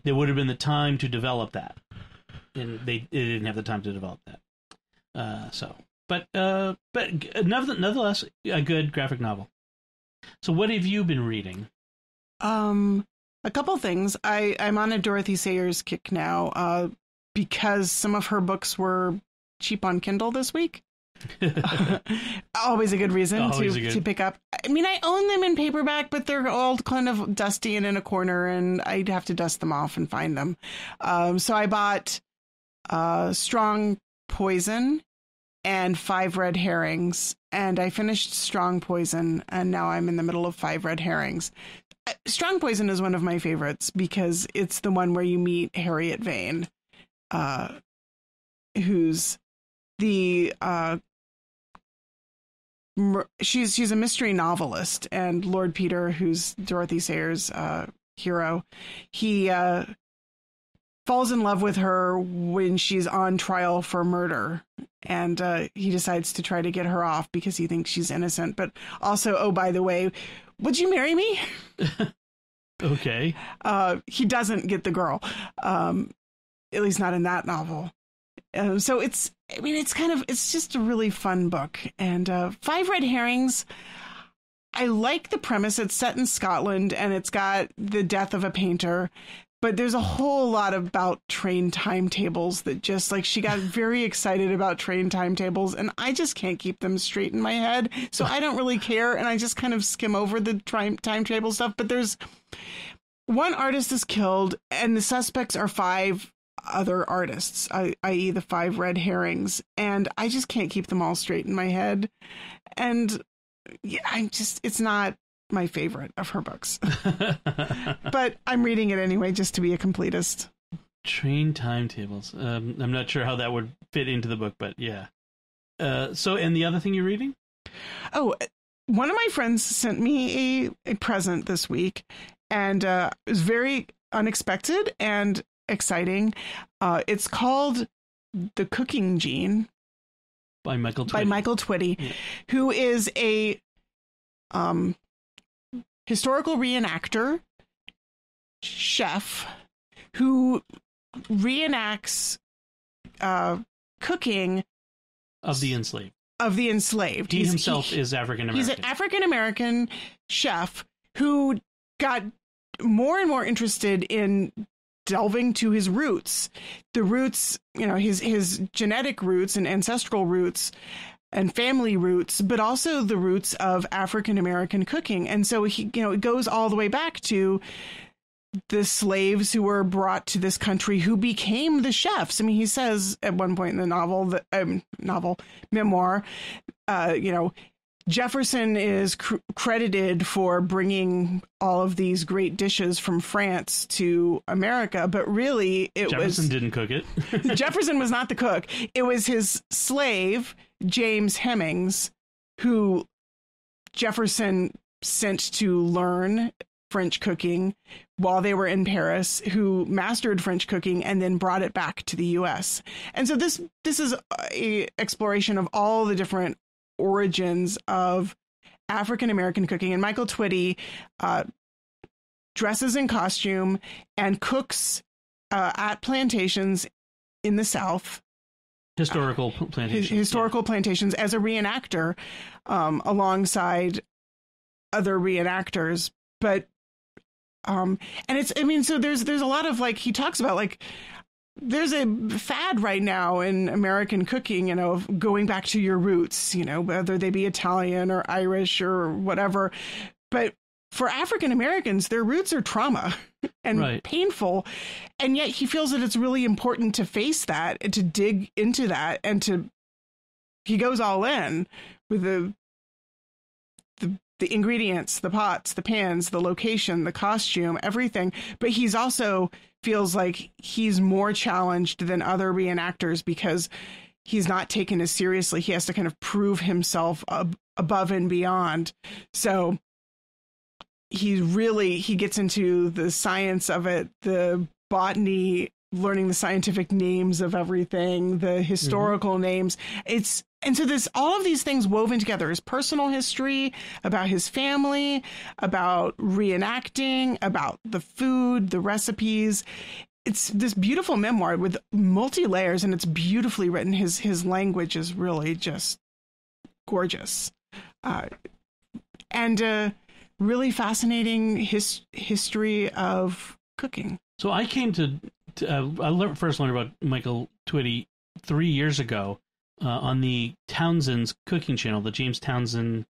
there would have been the time to develop that, and they didn't have the time to develop that. But nonetheless, a good graphic novel. So what have you been reading? A couple things. I'm on a Dorothy Sayers kick now, because some of her books were cheap on Kindle this week. Always a good reason to pick up. I mean, I own them in paperback, but they're all kind of dusty and in a corner, and I'd have to dust them off and find them. So I bought Strong Poison and 5 Red Herrings, and I finished Strong Poison, and now I'm in the middle of 5 Red Herrings. Strong Poison is one of my favorites because it's the one where you meet Harriet Vane, who's the she's a mystery novelist, and Lord Peter, who's Dorothy Sayers' hero, he falls in love with her when she's on trial for murder, and he decides to try to get her off because he thinks she's innocent. But also, oh, by the way, would you marry me? Okay. He doesn't get the girl, at least not in that novel. So it's just a really fun book. And 5 Red Herrings, I like the premise. It's set in Scotland, and it's got the death of a painter. But there's a whole lot about train timetables that just, like, she got very excited about train timetables, and I just can't keep them straight in my head. So I don't really care, and I just kind of skim over the timetable stuff. But there's one artist is killed, and the suspects are 5 other artists, i.e. the 5 Red Herrings, and I just can't keep them all straight in my head. And yeah, it's not my favorite of her books. But I'm reading it anyway just to be a completist. Train timetables. I'm not sure how that would fit into the book, but yeah. So, and the other thing you're reading? Oh, one of my friends sent me a present this week, and was very unexpected and exciting. It's called The Cooking Gene by Michael Twitty, yeah. Who is a historical reenactor, chef, who reenacts cooking of the enslaved. He himself is African American. He's an African American chef who got more and more interested in delving to his roots, his genetic roots and ancestral roots and family roots, but also the roots of African American cooking. And so it goes all the way back to the slaves who were brought to this country who became the chefs. I mean, he says at one point in the memoir, Jefferson is credited for bringing all of these great dishes from France to America, but really Jefferson didn't cook it. Jefferson was not the cook. It was his slave, James Hemings, who Jefferson sent to learn French cooking while they were in Paris, who mastered French cooking and then brought it back to the U.S. And so this is a exploration of all the different origins of African American cooking. And Michael Twitty dresses in costume and cooks at plantations in the South. Historical plantations as a reenactor alongside other reenactors. But so there's a lot of, like, he talks about, like, there's a fad right now in American cooking, of going back to your roots, whether they be Italian or Irish or whatever. But for African Americans, their roots are trauma and painful. And yet he feels that it's really important to face that and to dig into that, and he goes all in with the ingredients, the pots, the pans, the location, the costume, everything. But he's also feels like he's more challenged than other reenactors because he's not taken as seriously. He has to kind of prove himself above and beyond. So he gets into the science of it, the botany, learning the scientific names of everything, the historical names. And so there's all of these things woven together, his personal history, about his family, about reenacting, about the food, the recipes. It's this beautiful memoir with multi-layers, and it's beautifully written. His language is really just gorgeous. And a really fascinating history of cooking. So I came to I first learned about Michael Twitty 3 years ago on the Townsend's cooking channel, the James Townsend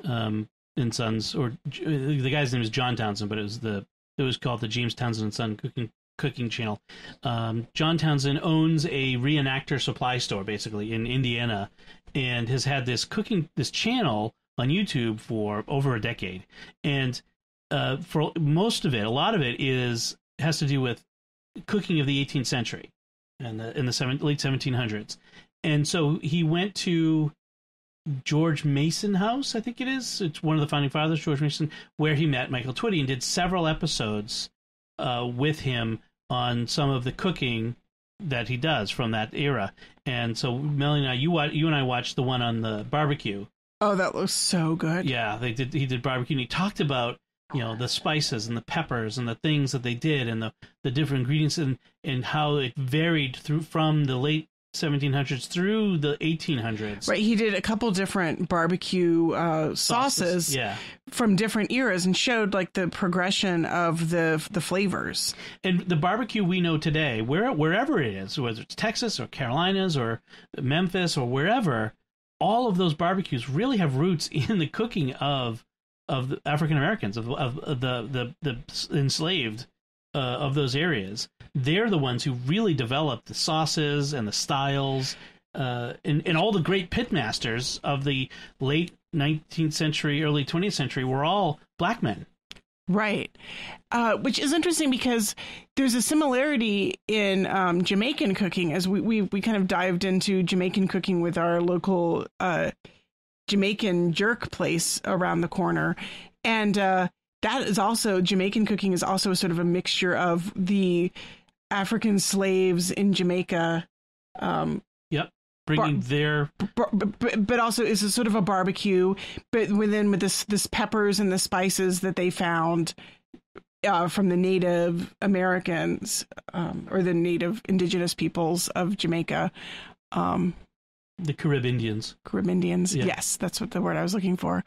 and Sons, or the guy's name is John Townsend, but it was called the James Townsend and Son cooking channel. John Townsend owns a reenactor supply store basically in Indiana, and has had this channel on YouTube for over a decade. And for most of it, a lot of it has to do with cooking of the 18th century and in the late 1700s. And so he went to George Mason House, I think it is. It's one of the founding fathers, George Mason, where he met Michael Twitty and did several episodes with him on some of the cooking that he does from that era. And so Melanie and you and I watched the one on the barbecue. Oh, that looks so good. Yeah, he did barbecue, and he talked about, the spices and the peppers and the things that they did and the different ingredients and how it varied from the late 1700s through the 1800s. Right, he did a couple different barbecue sauces from different eras and showed like the progression of the flavors. And the barbecue we know today, wherever it is, whether it's Texas or Carolinas or Memphis or wherever, all of those barbecues really have roots in the cooking of the African Americans, of the enslaved of those areas. They're the ones who really developed the sauces and the styles, and all the great pitmasters of the late 19th century, early 20th century were all black men. Right. Which is interesting because there's a similarity in Jamaican cooking, as we kind of dived into Jamaican cooking with our local Jamaican jerk place around the corner. And that is also, Jamaican cooking is also sort of a mixture of the African slaves in Jamaica. Yep. Bringing their... But also is a sort of a barbecue, but with this peppers and the spices that they found from the Native Americans or the Native Indigenous peoples of Jamaica. The Carib Indians. Yeah. Yes, that's what the word I was looking for.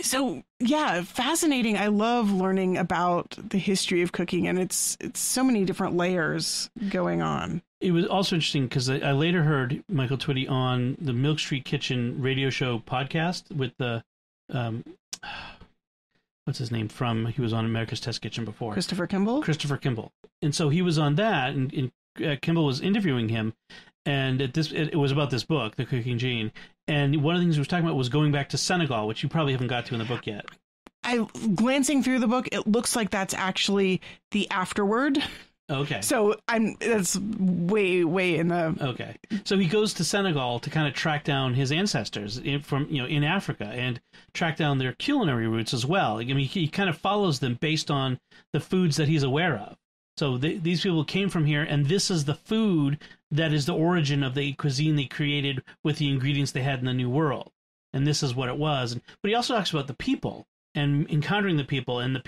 So, yeah, fascinating. I love learning about the history of cooking, and it's so many different layers going on. It was also interesting because I later heard Michael Twitty on the Milk Street Kitchen radio show podcast with the, what's his name from? He was on America's Test Kitchen before. Christopher Kimball. And so he was on that, and Kimball was interviewing him. And it was about this book, The Cooking Gene. And one of the things he was talking about was going back to Senegal, which you probably haven't got to in the book yet. Glancing through the book, it looks like that's actually the afterword. Okay. So that's way in the... Okay. So he goes to Senegal to kind of track down his ancestors in Africa and track down their culinary roots as well. I mean, he kind of follows them based on the foods that he's aware of. So these people came from here, and this is the food that is the origin of the cuisine they created with the ingredients they had in the New World. And this is what it was. But he also talks about the people and encountering the people and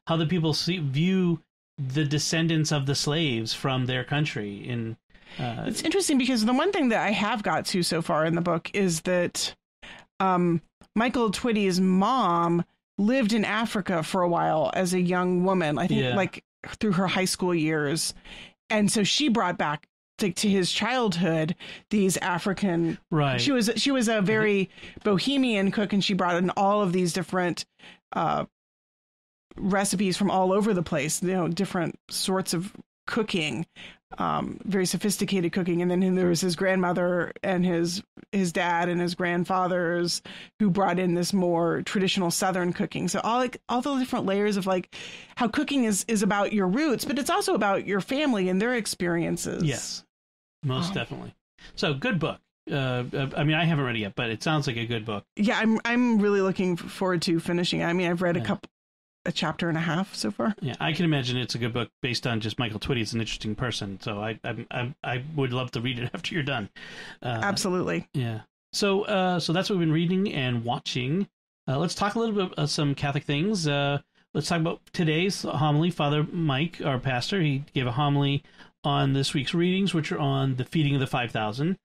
how the people view the descendants of the slaves from their country. And it's interesting because the one thing that I have got to so far in the book is that Michael Twitty's mom lived in Africa for a while as a young woman. I think through her high school years. And so she brought back to his childhood these African, right. She was a very bohemian cook, and she brought in all of these different recipes from all over the place, different sorts of cooking, very sophisticated cooking. And then there was his grandmother and his dad and his grandfathers who brought in this more traditional Southern cooking. So all the different layers of how cooking is about your roots, but it's also about your family and their experiences. Yes, most definitely. So good book. I mean, I haven't read it yet, but it sounds like a good book. Yeah, I'm really looking forward to finishing it. I mean, I've read a chapter and a half so far. Yeah, I can imagine it's a good book based on just Michael Twitty. It's an interesting person, so I would love to read it after you're done. Absolutely. Yeah. So that's what we've been reading and watching. Let's talk a little bit about some Catholic things. Let's talk about today's homily. Father Mike, our pastor, he gave a homily on this week's readings, which are on the feeding of the 5,000.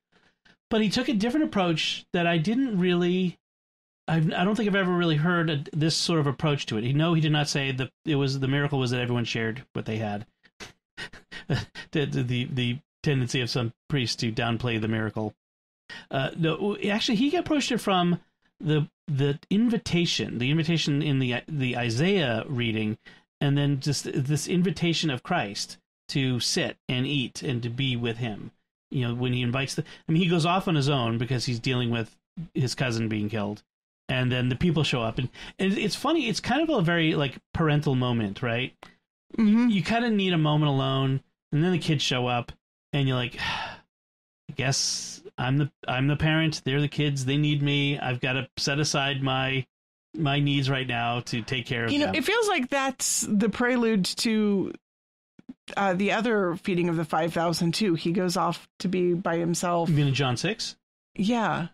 But he took a different approach that I didn't really... I don't think I've ever really heard this sort of approach to it. He did not say that the miracle was that everyone shared what they had. the tendency of some priests to downplay the miracle. No, actually, he approached it from the invitation in the Isaiah reading, and then just this invitation of Christ to sit and eat and to be with him. When he invites he goes off on his own because he's dealing with his cousin being killed. And then the people show up, and it's funny. It's kind of a very parental moment, right? Mm-hmm. You kind of need a moment alone, and then the kids show up, and you're like, I guess I'm the parent. They're the kids. They need me. I've got to set aside my needs right now to take care of them. It feels like that's the prelude to the other feeding of the 5,000 too. He goes off to be by himself. You mean in John 6? Yeah.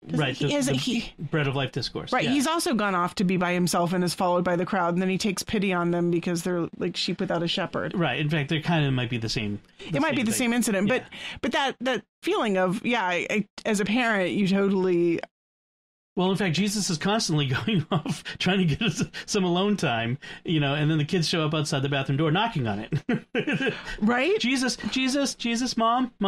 Right, the bread of life discourse. Right, yeah. He's also gone off to be by himself and is followed by the crowd, and then he takes pity on them because they're like sheep without a shepherd. Right, in fact, they kind of might be the same. It might be the same incident, yeah. but that feeling of, I, as a parent, you totally... Well, in fact, Jesus is constantly going off trying to get us some alone time, and then the kids show up outside the bathroom door knocking on it. Right? Jesus, mom.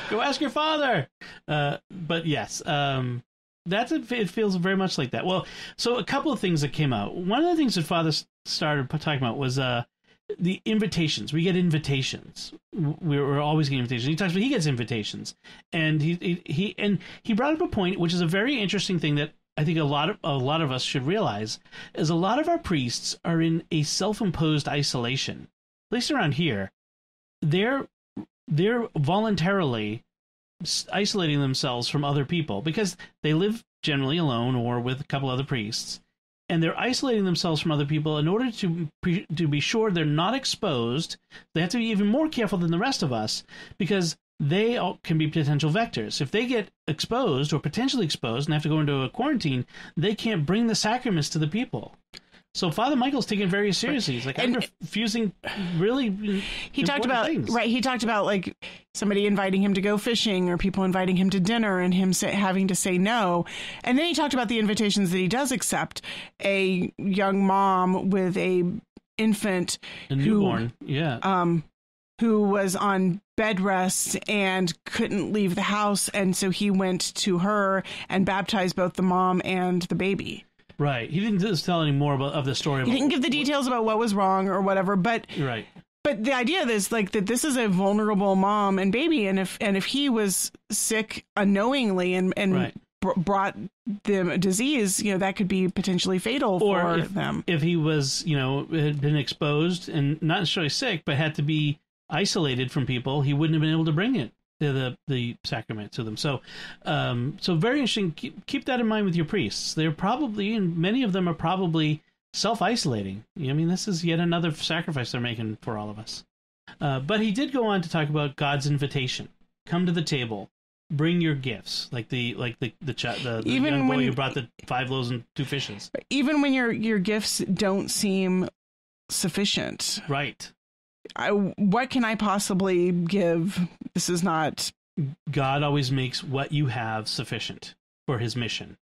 Go ask your father. But yes, it feels very much like that. Well, so a couple of things that came out. One of the things that Father started talking about was the invitations. We get invitations. We're always getting invitations. He talks about he gets invitations, and he brought up a point which is a very interesting thing that I think a lot of us should realize is a lot of our priests are in a self-imposed isolation. At least around here, they're voluntarily isolating themselves from other people because they live generally alone or with a couple other priests, and they're isolating themselves from other people in order to be sure they're not exposed. They have to be even more careful than the rest of us because they can be potential vectors. If they get exposed or potentially exposed and have to go into a quarantine, they can't bring the sacraments to the people. So Father Michael's taking it very seriously. He's like, I'm refusing really he talked about things. Right. He talked about like somebody inviting him to go fishing or people inviting him to dinner and him having to say no. And then he talked about the invitations that he does accept. A young mom with a infant, a newborn, who was on bed rest and couldn't leave the house. And so he went to her and baptized both the mom and the baby. Right. He didn't just tell any more of the story. He didn't give the details about what was wrong or whatever, but right. But the idea is like that this is a vulnerable mom and baby, and if he was sick unknowingly and right. Brought them a disease, that could be potentially fatal for them. If he was, had been exposed and not necessarily sick, but had to be isolated from people, he wouldn't have been able to bring it to the sacrament to them. So very interesting. Keep that in mind with your priests. They're probably, and many of them are probably self-isolating. I mean, this is yet another sacrifice they're making for all of us. But he did go on to talk about God's invitation. Come to the table. Bring your gifts, like the young boy who brought the 5 loaves and 2 fishes. Even when your gifts don't seem sufficient, right? What can I possibly give? This is not. God always makes what you have sufficient for His mission.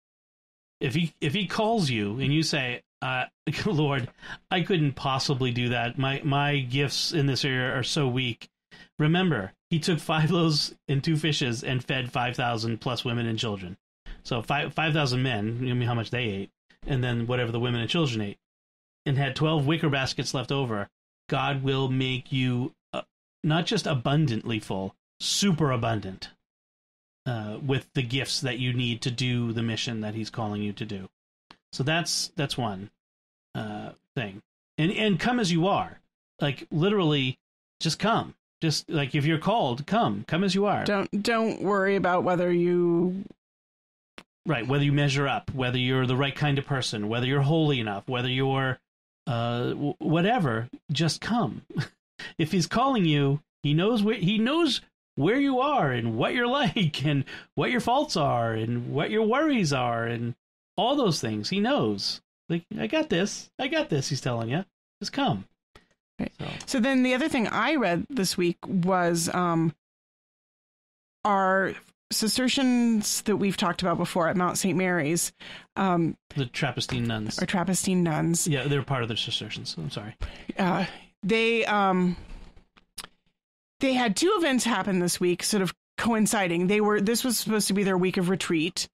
If He calls you and you say, "Lord, I couldn't possibly do that. My gifts in this area are so weak." Remember, He took 5 loaves and 2 fishes and fed 5,000 plus women and children. So 5,000 men, how much they ate, and then whatever the women and children ate, and had 12 wicker baskets left over. God will make you not just abundantly full, super abundant with the gifts that you need to do the mission that He's calling you to do. So that's one thing. And come as you are. Like, literally, just come. Just like if you're called, come as you are. Don't worry about whether you measure up, whether you're the right kind of person, whether you're holy enough, whether you're whatever. Just come. If He's calling you, He knows where you are and what you're like and what your faults are and what your worries are and all those things. He knows. Like, I got this. He's telling you. Just come. Right. So then the other thing I read this week was our Cistercians that we've talked about before at Mount St. Mary's. The Trappistine nuns. Or Trappistine nuns. Yeah, they're part of the Cistercians. I'm sorry. They had 2 events happen this week, sort of coinciding. This was supposed to be their week of retreat.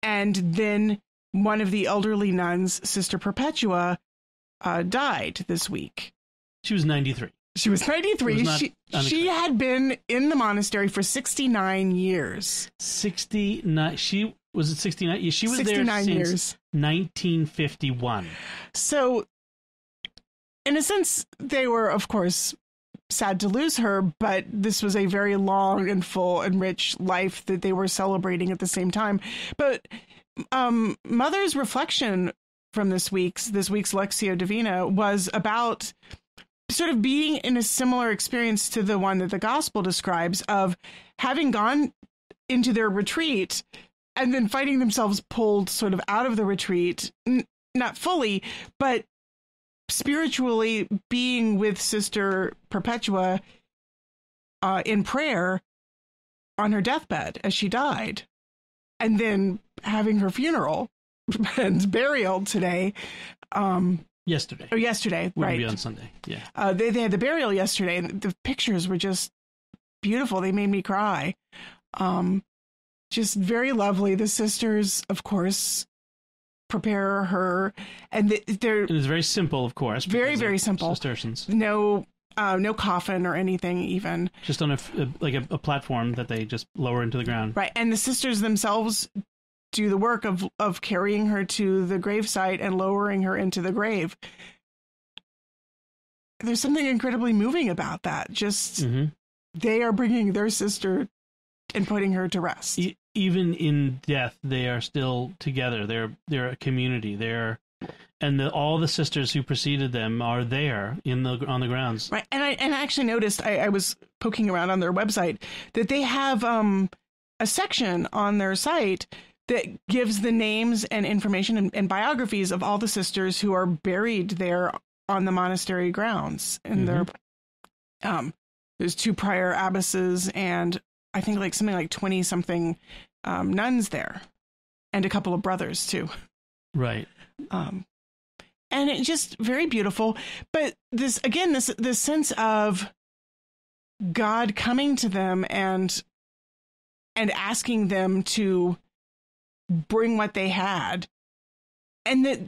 And then one of the elderly nuns, Sister Perpetua, died this week. She was 93. She was 93. She had been in the monastery for 69 years. 69. She was at 69. She was 69 there years. Since 1951. So, in a sense, they were, of course, sad to lose her, but this was a very long and full and rich life that they were celebrating at the same time. But Mother's reflection from this week's Lectio Divina was about sort of being in a similar experience to the one that the gospel describes, of having gone into their retreat and then finding themselves pulled sort of out of the retreat, not fully, but spiritually being with Sister Perpetua in prayer on her deathbed as she died, and then having her funeral and burial today. Yesterday. Oh, yesterday, Wouldn't right. be on Sunday, yeah. They had the burial yesterday, and the pictures were just beautiful. They made me cry. Just very lovely. The sisters, of course, prepare her, and they're... It is very simple, of course. Very, very simple. Cistercians. No coffin or anything, even. Just on a platform that they just lower into the ground. Right, and the sisters themselves do the work of carrying her to the gravesite and lowering her into the grave. There's something incredibly moving about that. Just They are bringing their sister and putting her to rest. Even in death, they are still together. They're a community. All the sisters who preceded them are there on the grounds. Right, and I actually noticed I was poking around on their website that they have a section on their site that gives the names and information and biographies of all the sisters who are buried there on the monastery grounds. And there's 2 prior abbesses and I think like something like 20 something nuns there, and a couple of brothers too. Right. And it's just very beautiful. But this sense of God coming to them and asking them to bring what they had. And that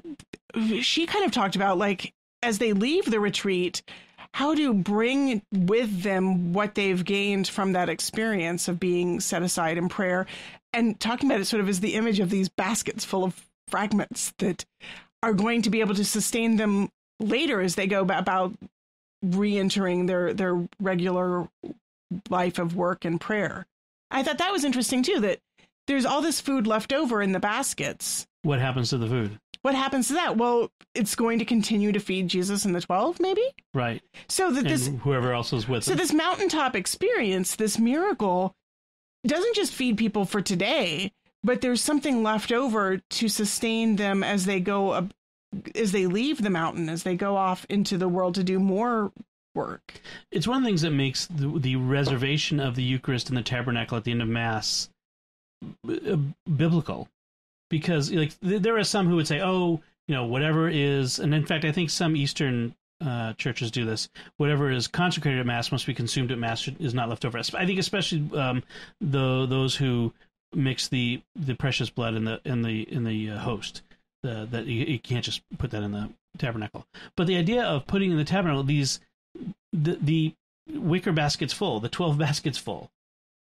she kind of talked about, like, as they leave the retreat, how to bring with them what they've gained from that experience of being set aside in prayer, and talking about it sort of as the image of these baskets full of fragments that are going to be able to sustain them later as they go about re-entering their regular life of work and prayer. I thought that was interesting too, that there's all this food left over in the baskets. What happens to the food? What happens to that? Well, it's going to continue to feed Jesus and the 12, maybe? Right. So that whoever else was with them. So this mountaintop experience, this miracle, doesn't just feed people for today, but there's something left over to sustain them as they go, as they leave the mountain, as they go off into the world to do more work. It's one of the things that makes the reservation of the Eucharist in the tabernacle at the end of Mass biblical. Because like there are some who would say, oh, whatever is, and in fact, I think some Eastern churches do this. Whatever is consecrated at Mass must be consumed at Mass, is not left over. I think especially those who mix the precious blood in the host. That you can't just put that in the tabernacle. But the idea of putting in the tabernacle the wicker baskets full, the 12 baskets full,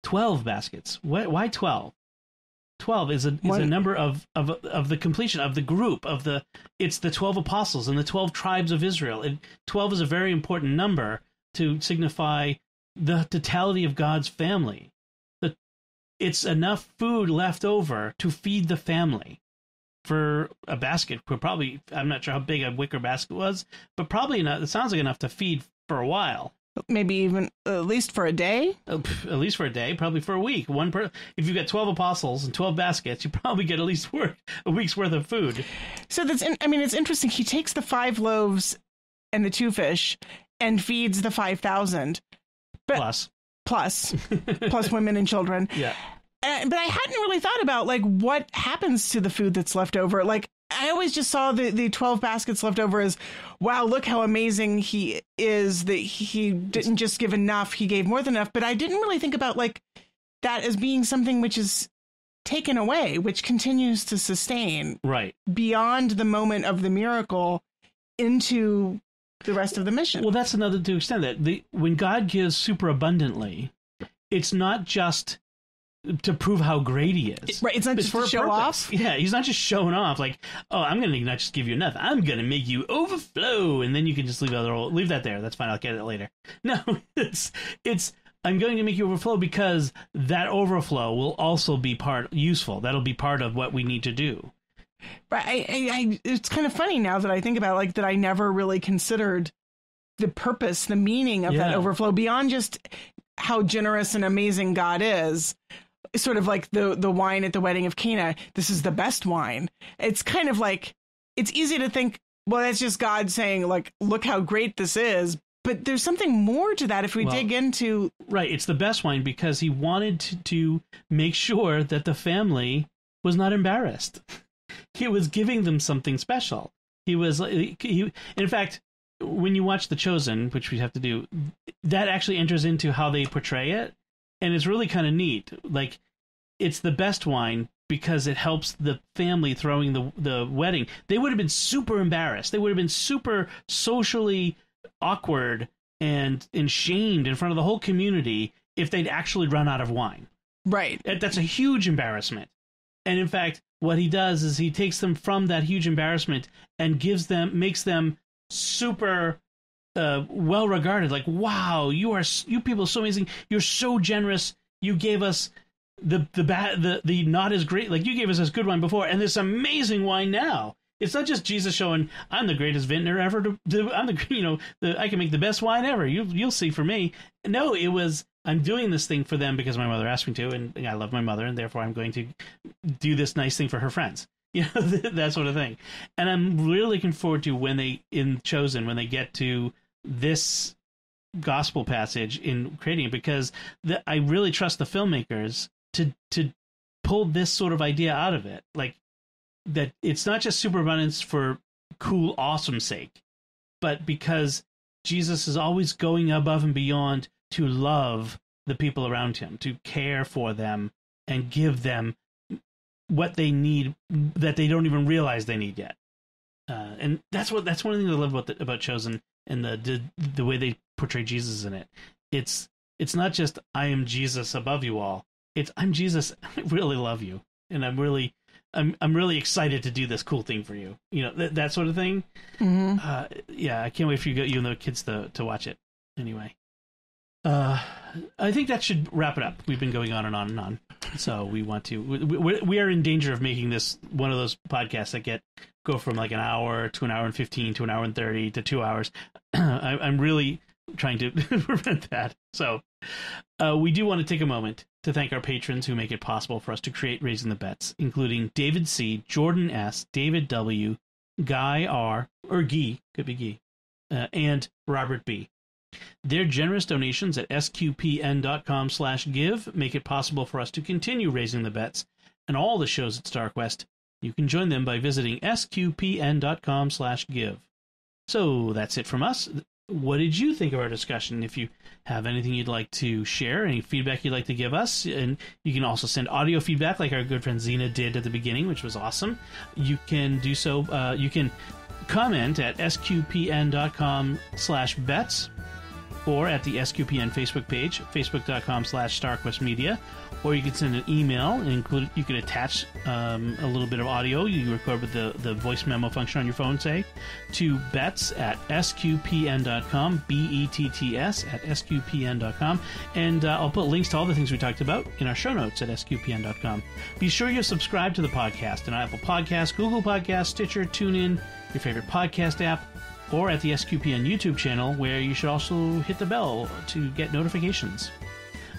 12 baskets. Why 12? 12 is a number of the completion of the group it's the 12 apostles and the 12 tribes of Israel. 12 is a very important number to signify the totality of God's family. It's enough food left over to feed the family. For a basket, I'm not sure how big a wicker basket was, but probably enough. It sounds like enough to feed for a while. Maybe even at least for a day. At least for a day, probably for a week. If you've got 12 apostles and 12 baskets, you probably get at least a week's worth of food. So it's interesting. He takes the 5 loaves and the 2 fish and feeds the 5,000, plus women and children. Yeah. But I hadn't really thought about like what happens to the food that's left over. Like I always just saw the 12 baskets left over as, wow, look how amazing he is, that he didn't just give enough, he gave more than enough. But I didn't really think about like that as being something which is taken away, which continues to sustain beyond the moment of the miracle into the rest of the mission. Well, that's another to extend that. When God gives superabundantly, it's not just to prove how great he is. Right, it's not just for show off. Yeah, he's not just showing off like, oh, I'm going to not just give you enough, I'm going to make you overflow, and then you can just leave that there. That's fine, I'll get it later. No, it's I'm going to make you overflow because that overflow will also be useful. That'll be part of what we need to do. But it's kind of funny now that I think about like that I never really considered the purpose, the meaning of that overflow beyond just how generous and amazing God is. Sort of like the wine at the wedding of Cana. This is the best wine. It's kind of like, it's easy to think, well, that's just God saying like, look how great this is. But there's something more to that if we dig into... Right, it's the best wine because he wanted to make sure that the family was not embarrassed. He was giving them something special. In fact, when you watch The Chosen, which we have to do, that actually enters into how they portray it. And it's really kind of neat. Like, it's the best wine because it helps the family throwing the wedding. They would have been super embarrassed. They would have been super socially awkward and shamed in front of the whole community if they'd actually run out of wine. Right. That's a huge embarrassment. And in fact, what he does is he takes them from that huge embarrassment and makes them super well regarded. Like, wow, you people are so amazing. You're so generous. You gave us the not as great, like you gave us this good wine before and this amazing wine now. It's not just Jesus showing I'm the greatest vintner ever. I'm I can make the best wine ever. You'll see for me. No, it was I'm doing this thing for them because my mother asked me to, and I love my mother, and therefore I'm going to do this nice thing for her friends. That sort of thing. And I'm really looking forward to when they get to this gospel passage in creating it, because I really trust the filmmakers to pull this sort of idea out of it, like that it's not just superabundance for cool, awesome sake, but because Jesus is always going above and beyond to love the people around him, to care for them and give them what they need that they don't even realize they need yet. And that's one of the things I love about Chosen and the way they portray Jesus in it. It's not just I am Jesus above you all. It's I'm Jesus. I really love you, and I'm really excited to do this cool thing for you. That sort of thing. Mm-hmm. I can't wait for you and the kids to watch it. Anyway, I think that should wrap it up. We've been going on and on and on. So we want to. We are in danger of making this one of those podcasts that go from like an hour to an hour and 15 to an hour and 30 to 2 hours. I'm really trying to prevent that. So we do want to take a moment to thank our patrons who make it possible for us to create Raising the Bets, including David C., Jordan S., David W., Guy R., or Guy, could be Guy, and Robert B. Their generous donations at sqpn.com/give make it possible for us to continue Raising the Bets and all the shows at StarQuest. You can join them by visiting sqpn.com/give. So that's it from us. What did you think of our discussion? If you have anything you'd like to share, any feedback you'd like to give us, and you can also send audio feedback like our good friend Zena did at the beginning, which was awesome. You can do so. You can comment at sqpn.com/bets or at the SQPN Facebook page, facebook.com/StarQuestMedia, or you can send an email and you can attach a little bit of audio you record with the voice memo function on your phone, say, to bets@sqpn.com, BETTS@sqpn.com, and I'll put links to all the things we talked about in our show notes at sqpn.com. Be sure you subscribe to the podcast on Apple Podcasts, Google Podcasts, Stitcher, TuneIn, your favorite podcast app, or at the SQPN YouTube channel, where you should also hit the bell to get notifications.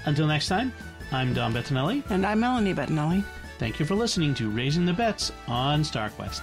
Until next time, I'm Don Bettinelli. And I'm Melanie Bettinelli. Thank you for listening to Raising the Bets on StarQuest.